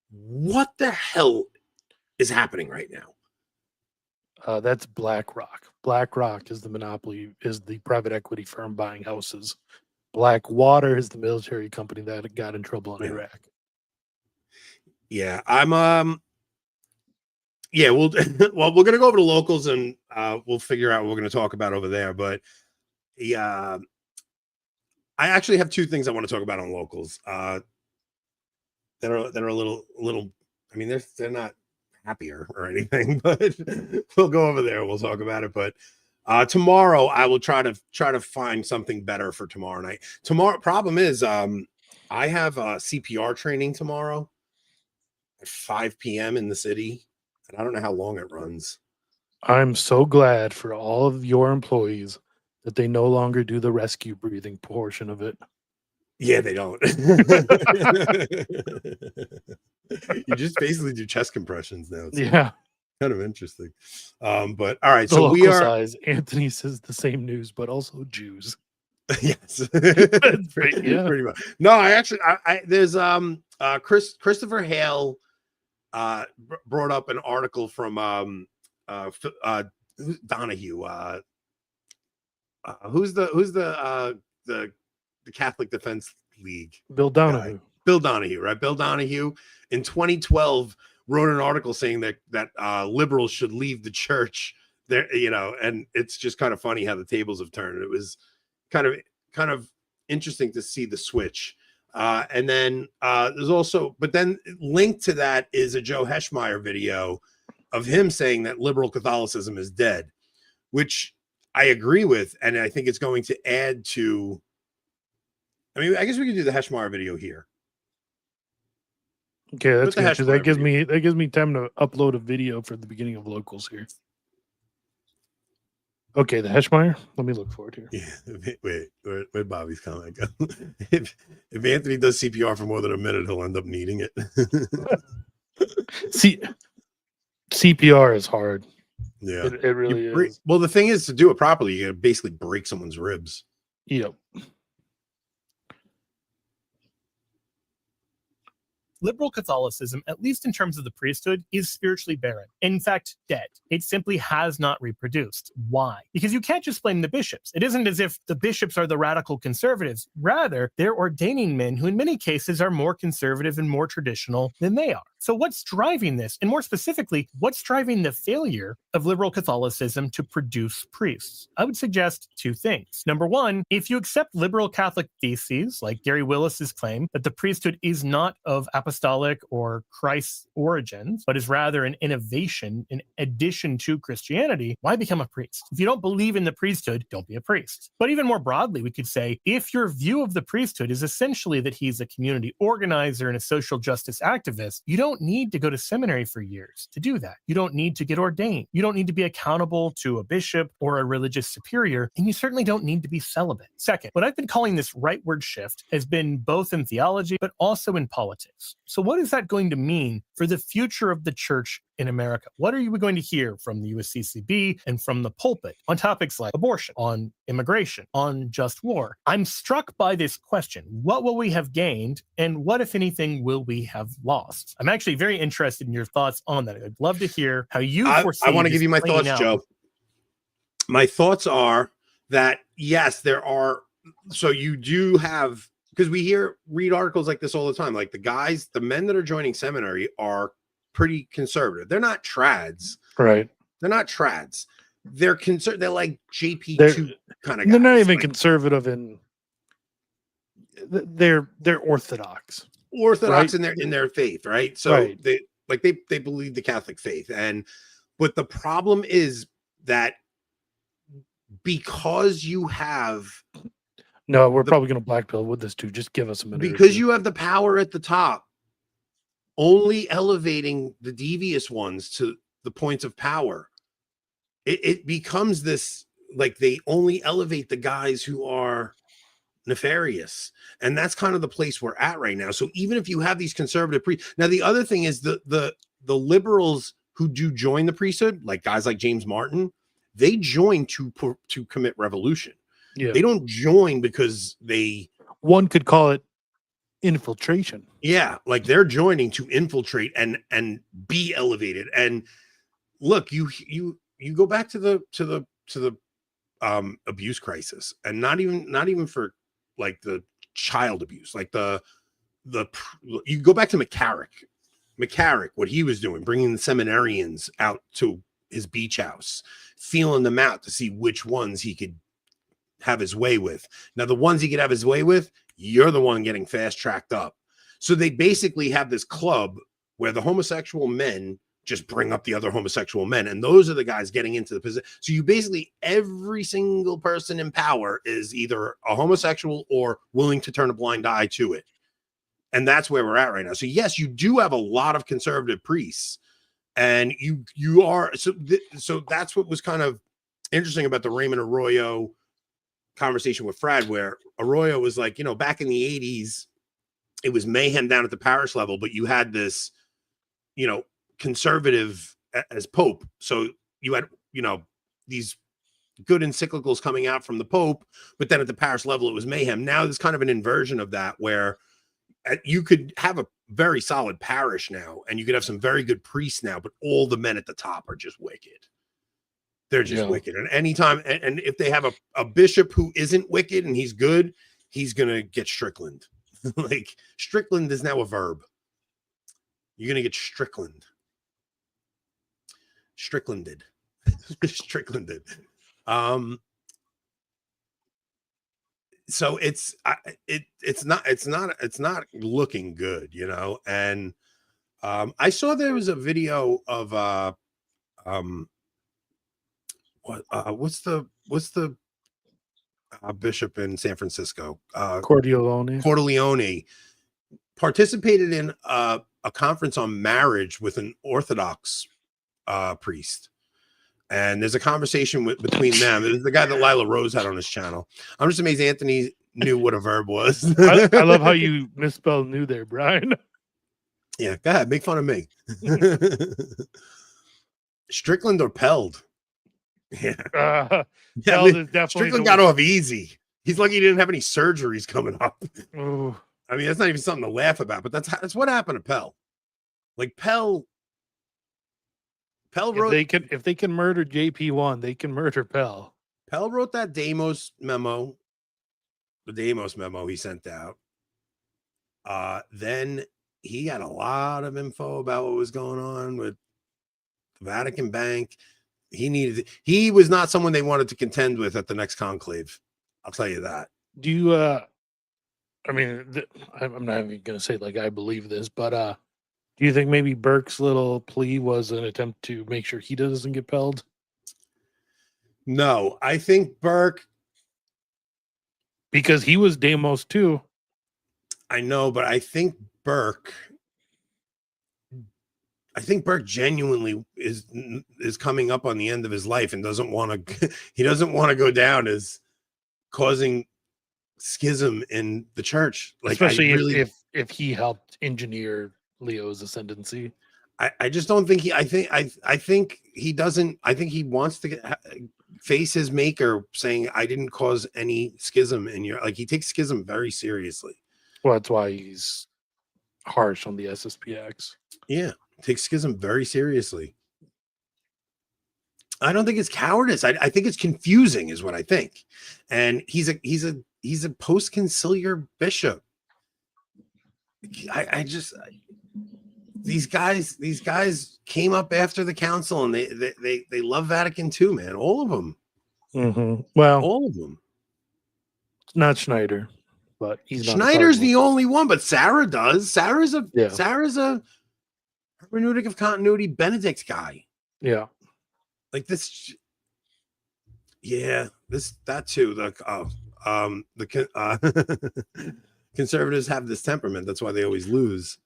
S3: what the hell is happening right now?
S4: That's BlackRock. BlackRock is the monopoly, is the private equity firm buying houses. Blackwater is the military company that got in trouble in Iraq.
S3: Yeah, yeah, well, we're gonna go over to locals and we'll figure out what we're gonna talk about over there, but. Yeah, I actually have 2 things I want to talk about on locals. That are a little. I mean, they're not happier or anything, but we'll go over there. We'll talk about it. But tomorrow, I will try to find something better for tomorrow night. Problem is, I have CPR training tomorrow at 5 p.m. in the city, and I don't know how long it runs.
S4: I'm so glad for all of your employees that they no longer do the rescue breathing portion of it.
S3: Yeah, they don't. You just basically do chest compressions now. It's kind of interesting. But all right, so we are.
S4: Size. Anthony says the same news, but also Jews.
S3: Yes, pretty much. No, there's Christopher Hale brought up an article from Donahue. Who's the Catholic Defense League?
S4: Bill Donahue.
S3: Bill Donahue, right? Bill Donahue in 2012 wrote an article saying that liberals should leave the church. There, and it's just kind of funny how the tables have turned. It was kind of interesting to see the switch. And then there's also, but then linked to that is a Joe Heschmeyer video of him saying that liberal Catholicism is dead, which I agree with, and I think it's going to add to. I mean, I guess we could do the Heshmar video here.
S4: Okay, that's
S3: the
S4: good. 'Cause
S3: Heshmar
S4: that gives me time to upload a video for the beginning of locals here. Okay, the Heschmeyer. Let me look for it here.
S3: Yeah, wait, where'd Bobby's comment go? if Anthony does CPR for more than a minute, he'll end up needing it.
S4: See, CPR is hard.
S3: Yeah,
S4: it really is.
S3: Well, the thing is, to do it properly, you gotta basically break someone's ribs.
S4: Yep.
S5: Liberal Catholicism, at least in terms of the priesthood, is spiritually barren. In fact, dead. It simply has not reproduced. Why? Because you can't just blame the bishops. It isn't as if the bishops are the radical conservatives. Rather, they're ordaining men who in many cases are more conservative and more traditional than they are. So what's driving this? And more specifically, what's driving the failure of liberal Catholicism to produce priests? I would suggest two things. Number one, if you accept liberal Catholic theses, like Gary Willis's claim that the priesthood is not of apostolic or Christ's origins, but is rather an innovation in addition to Christianity, why become a priest? If you don't believe in the priesthood, don't be a priest. But even more broadly, we could say, if your view of the priesthood is essentially that he's a community organizer and a social justice activist, you don't need to go to seminary for years to do that. You don't need to get ordained. You don't need to be accountable to a bishop or a religious superior, and you certainly don't need to be celibate. Second, what I've been calling this rightward shift has been both in theology, but also in politics. So what is that going to mean for the future of the church in America? What are you going to hear from the USCCB and from the pulpit on topics like abortion, on immigration, on just war? I'm struck by this question. What will we have gained? And what, if anything, will we have lost? I'm actually very interested in your thoughts on that. I'd love to hear how you foresee.
S3: I want to give you my
S5: playing
S3: thoughts,
S5: out.
S3: Joe. My thoughts are that, yes, there are. So you do have, because we read articles like this all the time. Like the men that are joining seminary are pretty conservative. They're not trads.
S4: Right.
S3: They're not trads. They're they're like JP2 kind of guys.
S4: They're not even
S3: like,
S4: conservative in they're orthodox.
S3: Orthodox
S4: right?
S3: in their faith, right? So
S4: right.
S3: they believe the Catholic faith. But the problem is that because you have
S4: No, we're probably going to blackpill with this too. Just give us a minute.
S3: Because you have the power at the top, only elevating the devious ones to the points of power. It becomes this, like, they only elevate the guys who are nefarious. And that's kind of the place we're at right now. So even if you have these conservative now the other thing is the liberals who do join the priesthood, like guys like James Martin, they join to commit revolution.
S4: Yeah.
S3: They don't join because
S4: one could call it infiltration.
S3: Yeah, like they're joining to infiltrate and be elevated. And look, you go back to the abuse crisis, and not even for like the child abuse, like you go back to McCarrick, what he was doing, bringing the seminarians out to his beach house, feeling them out to see which ones he could have his way with. Now, the ones he could have his way with, you're the one getting fast tracked up. So they basically have this club where the homosexual men just bring up the other homosexual men, and those are the guys getting into the position. So you basically, every single person in power is either a homosexual or willing to turn a blind eye to it. And that's where we're at right now. So yes, you do have a lot of conservative priests, and you are so that's what was kind of interesting about the Raymond Arroyo conversation with Frad, where Arroyo was like, back in the 80s, it was mayhem down at the parish level, but you had this, conservative as Pope. So you had, these good encyclicals coming out from the Pope, but then at the parish level, it was mayhem. Now there's kind of an inversion of that, where you could have a very solid parish now, and you could have some very good priests now, but all the men at the top are just wicked. They're just wicked. And anytime, and if they have a bishop who isn't wicked and he's good, he's going to get Strickland. Like, Strickland is now a verb. You're going to get Strickland. Stricklanded. Stricklanded. So it's not looking good, And I saw there was a video of what's the bishop in San Francisco,
S4: Cordialone.
S3: Cordileone, participated in a conference on marriage with an Orthodox priest. And there's a conversation between them. There's the guy that Lila Rose had on his channel. I'm just amazed Anthony knew what a verb was.
S4: I love how you misspelled "new" there, Brian.
S3: Yeah, go ahead, make fun of me. Strickland or Peld? Yeah,
S4: Peld is definitely
S3: Strickland got off easy. He's lucky he didn't have any surgeries coming up.
S4: Ooh.
S3: I mean, that's not even something to laugh about, but that's what happened to Pell. Like Pell wrote,
S4: if they can murder JP1, they can murder Pell.
S3: Pell wrote that Deimos memo, the Deimos memo he sent out. Then he had a lot of info about what was going on with the Vatican Bank. He was not someone they wanted to contend with at the next conclave. I'll tell you that.
S4: Do you, I mean, I'm not even going to say like I believe this, but do you think maybe Burke's little plea was an attempt to make sure he doesn't get pelled?
S3: No, I think Burke,
S4: because he was Deimos too.
S3: I know, but I think Burke genuinely is coming up on the end of his life and doesn't want to. He doesn't want to go down as causing schism in the church, like,
S4: especially if he helped engineer Leo's ascendancy.
S3: I just don't think I think he doesn't. I think he wants to face his maker, saying, "I didn't cause any schism in your." Like, he takes schism very seriously.
S4: Well, that's why he's harsh on the SSPX.
S3: Yeah, takes schism very seriously. I don't think it's cowardice. I think it's confusing, is what I think. And he's a post-conciliar bishop. These guys came up after the council, and they love Vatican II, man. All of them.
S4: Mm-hmm. Well,
S3: all of them.
S4: Not Schneider, but he's not.
S3: Schneider's the only one, but Sarah does. Sarah's a hermeneutic of continuity Benedict guy.
S4: Yeah.
S3: Like this, that too. Conservatives have this temperament. That's why they always lose.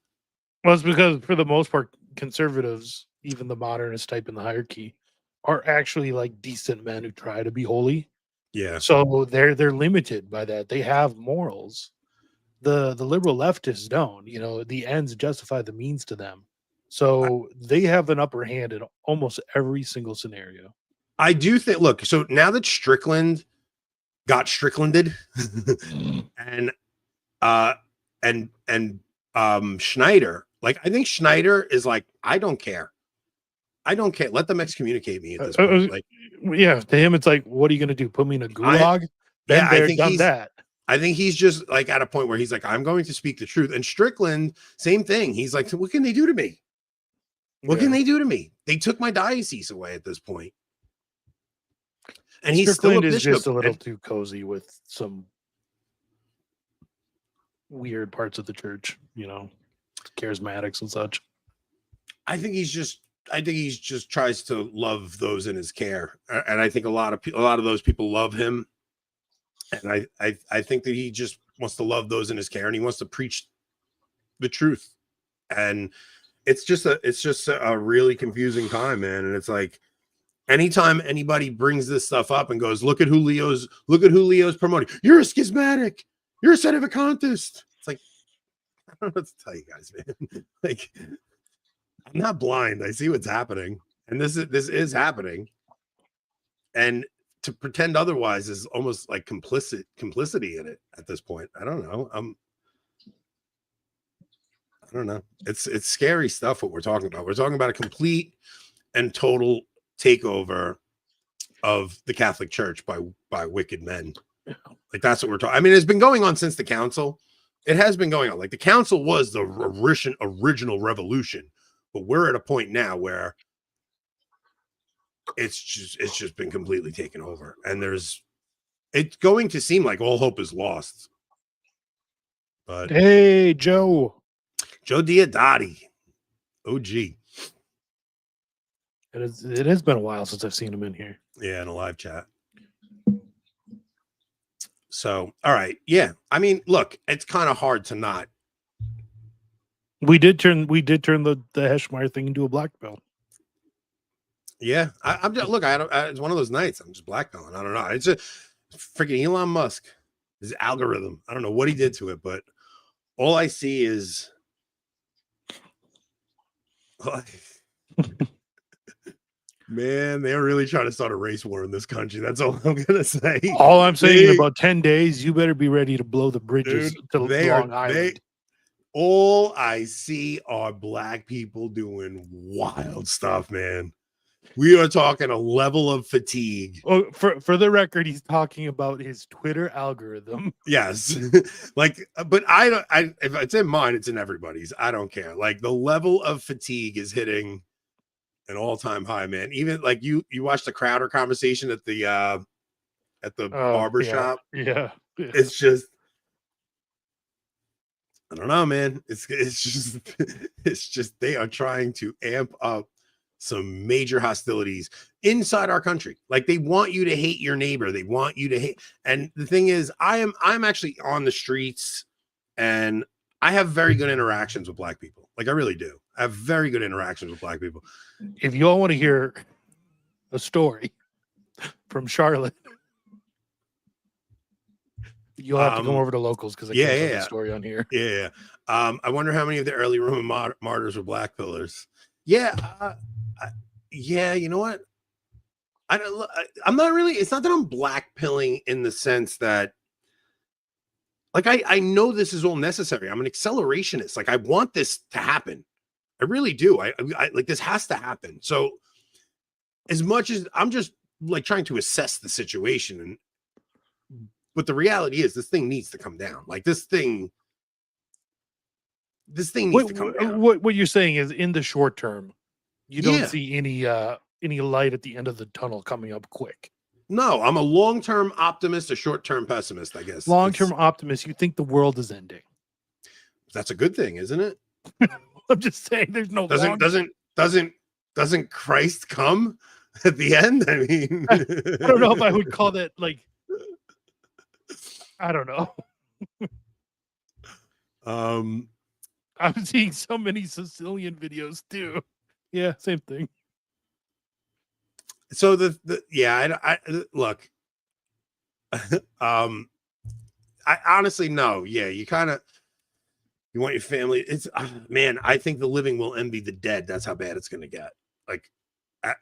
S4: Well, it's because for the most part, conservatives, even the modernist type in the hierarchy, are actually like decent men who try to be holy.
S3: Yeah.
S4: So they're limited by that. They have morals. The liberal leftists don't. You know, the ends justify the means to them. So they have an upper hand in almost every single scenario.
S3: I do think, look, so now that Strickland got Stricklanded and Schneider, like, I think Schneider is like, I don't care. Let them excommunicate me at this point. Like,
S4: yeah, to him, it's like, what are you going to do? Put me in a gulag?
S3: I think he's just like at a point where he's like, I'm going to speak the truth. And Strickland, same thing. He's like, what can they do to me? What can they do to me? They took my diocese away at this point. And he's still a bishop.
S4: Is just a little too cozy with some weird parts of the church, you know, charismatics and such.
S3: I think he's just tries to love those in his care. And I think a lot of those people love him. And I think that he just wants to love those in his care, and he wants to preach the truth. And it's just a really confusing time, man. And it's like, anytime anybody brings this stuff up and goes, look at who Leo's promoting. You're a schismatic. You're a sedevacantist. It's like, I don't know what to tell you guys, man. Like, I'm not blind. I see what's happening. And this is happening. And to pretend otherwise is almost like complicity in it at this point. I don't know. I don't know. It's scary stuff what we're talking about. We're talking about a complete and total takeover of the Catholic Church by wicked men. Like, that's what we're talking. I mean, it's been going on since the council. It has been going on. Like, the council was the original revolution, but we're at a point now where it's just been completely taken over, and it's going to seem like all hope is lost. But
S4: hey, Joe
S3: Diodati, OG.
S4: It has been a while since I've seen him in here.
S3: Yeah, in a live chat. So, all right. Yeah. I mean, look, it's kind of hard to not.
S4: We did turn the Heschmeyer thing into a black belt.
S3: Yeah. I'm just, look, it's one of those nights. I'm just blackballing. I don't know. It's a freaking Elon Musk, his algorithm. I don't know what he did to it, but all I see is. Man, they're really trying to start a race war in this country. That's all I'm gonna say.
S4: All I'm saying, in about 10 days, you better be ready to blow the bridges to Long Island.
S3: All I see are black people doing wild stuff, man. We are talking a level of fatigue.
S4: Oh, for the record, he's talking about his Twitter algorithm.
S3: Yes. Like, but if it's in mine, it's in everybody's. I don't care. Like, the level of fatigue is hitting an all-time high, man. Even like you watched the Crowder conversation at the barber shop.
S4: Yeah.
S3: It's just, I don't know, man. It's just they are trying to amp up some major hostilities inside our country. Like, they want you to hate your neighbor. They want you to hate. And the thing is, I'm actually on the streets, and I have very good interactions with black people. Like, I really do. I have very good interactions with black people.
S4: If you all want to hear a story from Charlotte, you'll have to come over to Locals, because I can't tell the story on here.
S3: Yeah. I wonder how many of the early Roman martyrs were black pillars. Yeah. Yeah. You know what? I'm not really. It's not that I'm black pilling in the sense that, like, I know this is all necessary. I'm an accelerationist. Like, I want this to happen. I really do. I like, this has to happen. So as much as I'm just like trying to assess the situation, but the reality is this thing needs to come down. Like, this thing needs to come down.
S4: What you're saying is, in the short term, you don't see any light at the end of the tunnel coming up quick.
S3: No, I'm a long-term optimist, a short-term pessimist, I guess.
S4: Long-term optimist, you think the world is ending.
S3: That's a good thing, isn't it?
S4: I'm just saying, there's no
S3: doesn't Christ come at the end? I mean,
S4: I don't know if I would call that, like, I don't know. I'm seeing so many Sicilian videos too. Yeah, same thing.
S3: So I look. I honestly no. Yeah, you want your family. It's man. I think the living will envy the dead. That's how bad it's going to get. Like,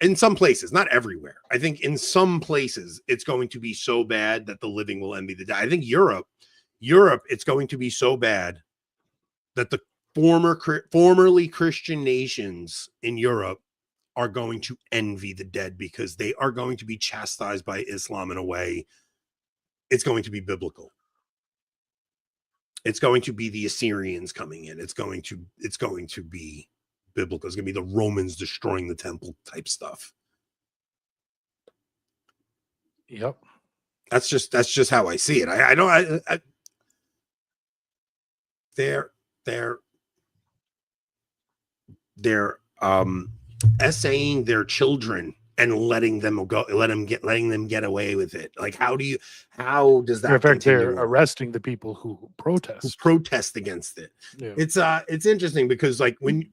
S3: in some places, not everywhere. I think in some places it's going to be so bad that the living will envy the dead. I think Europe, it's going to be so bad that the formerly Christian nations in Europe are going to envy the dead, because they are going to be chastised by Islam in a way. It's going to be biblical. It's going to be the Assyrians coming in. It's going to be biblical. It's going to be the Romans destroying the temple type stuff.
S4: Yep. That's
S3: just how I see it. I don't. They're essaying their children and letting them get away with it. Like, how does that?
S4: In fact, they're arresting the people who
S3: protest against it.
S4: Yeah.
S3: It's interesting, because, like, when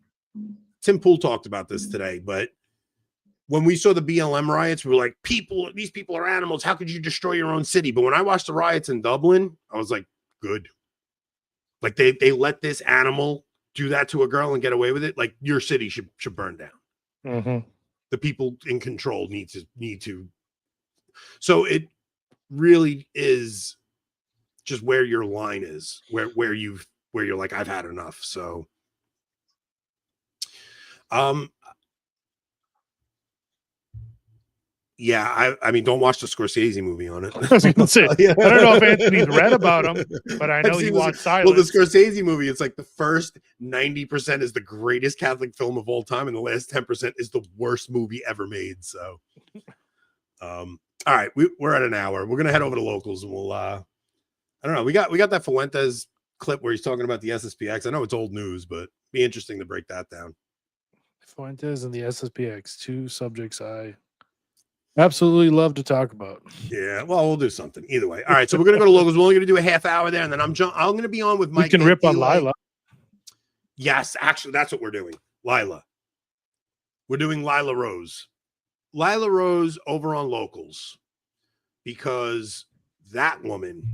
S3: Tim Pool talked about this today, but when we saw the BLM riots, we were like, these people are animals. How could you destroy your own city? But when I watched the riots in Dublin, I was like, good. Like, they let this animal do that to a girl and get away with it. Like, your city should burn down.
S4: Mm-hmm.
S3: The people in control need to. So it really is just where your line is, where you're like, I've had enough. So, yeah, I mean, don't watch the Scorsese movie on it.
S4: I was gonna say, I don't know if Anthony's read about him, but I know he watched Silence.
S3: Well, the Scorsese movie, it's like the first 90% is the greatest Catholic film of all time, and the last 10% is the worst movie ever made. So, all right, we're at an hour. We're gonna head over to Locals, and we'll I don't know. We got that Fuentes clip where he's talking about the SSPX. I know it's old news, but it'd be interesting to break that down.
S4: Fuentes and the SSPX, two subjects I absolutely love to talk about.
S3: Yeah, well, we'll do something either way. All right, so we're gonna go to locals. We're only gonna do a half hour there, and then I'm gonna be on with Mike.
S4: We can rip on Lila.
S3: Yes, actually, that's what we're doing. Lila. We're doing Lila Rose. Lila Rose over on locals, because that woman.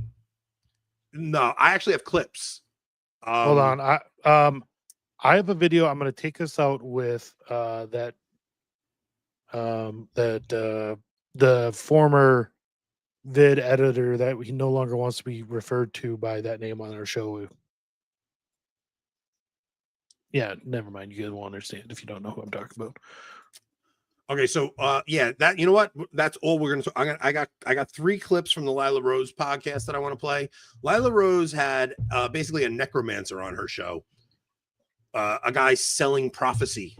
S3: No, I actually have clips.
S4: Hold on, I have a video. I'm going to take us out with the former vid editor that he no longer wants to be referred to by that name on our show. Yeah, never mind. You guys won't understand if you don't know who I'm talking about.
S3: Okay, so yeah, that, you know what? That's all we're gonna. I got 3 clips from the Lila Rose podcast that I want to play. Lila Rose had basically a necromancer on her show. A guy selling prophecy.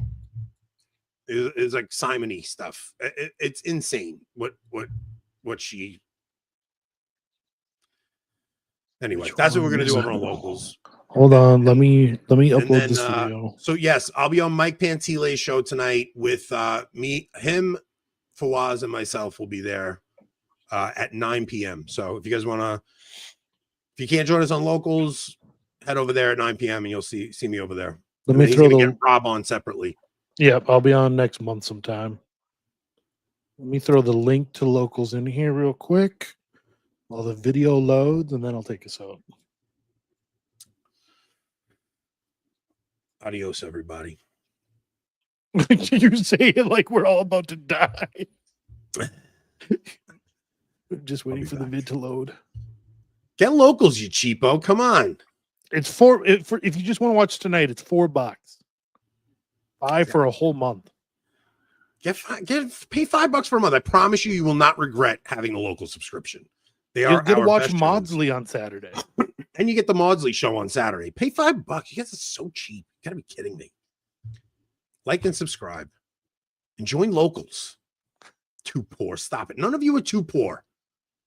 S3: Is like simony stuff. It's insane. What she. Anyway, that's what we're gonna do over on locals.
S4: Hold on, let me upload this video.
S3: So yes, I'll be on Mike Pantile's show tonight with him, Fawaz, and myself will be there at 9 p.m. So if you guys if you can't join us on locals, head over there at 9 p.m. and you'll see me over there.
S4: Let me throw
S3: get Rob on separately.
S4: Yep, I'll be on next month sometime. Let me throw the link to locals in here real quick while the video loads, and then I'll take us out.
S3: Adios, everybody.
S4: You say it like we're all about to die. Just waiting for the vid to load.
S3: Get locals, you cheapo. Come on.
S4: It's if you just want to watch tonight, it's $4. $5 for a whole month.
S3: Pay $5 for a month. I promise you will not regret having a local subscription.
S4: You're going to watch Maudsley on Saturday.
S3: And you get the Maudsley show on Saturday. Pay $5. You guys are so cheap. You gotta be kidding me. Like and subscribe. And join locals. Too poor. Stop it. None of you are too poor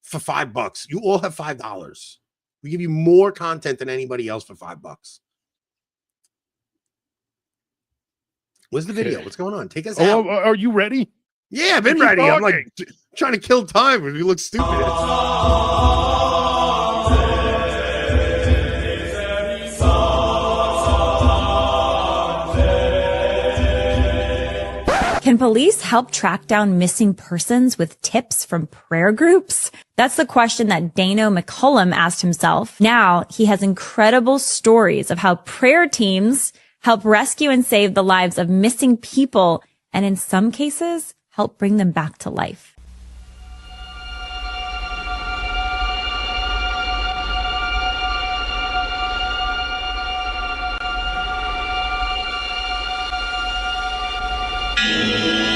S3: for $5. You all have $5. We give you more content than anybody else for $5. Where's the video? What's going on? Take us out.
S4: Are you ready?
S3: Yeah, I've been ready. I'm like trying to kill time when we look stupid.
S6: Can police help track down missing persons with tips from prayer groups? That's the question that Dano McCullum asked himself. Now he has incredible stories of how prayer teams help rescue and save the lives of missing people, and in some cases, help bring them back to life.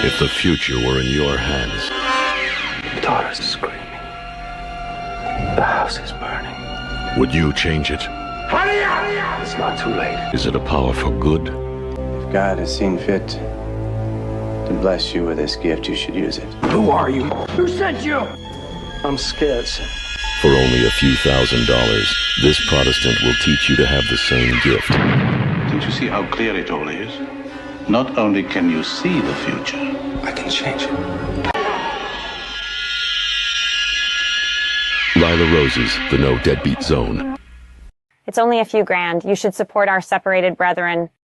S7: If the future were in your hands.
S8: My daughter's screaming. The house is burning.
S7: Would you change it?
S8: Hurry up! It's not too late.
S7: Is it a power for good?
S8: If God has seen fit to bless you with this gift, you should use it. Who are you? Who sent you? I'm scared, sir.
S7: For only a few $1,000s, this Protestant will teach you to have the same gift.
S9: Don't you see how clear it all is? Not only can you see the future,
S8: I can change it.
S7: Lila Rose's The No Deadbeat Zone.
S10: It's only a few grand. You should support our separated brethren.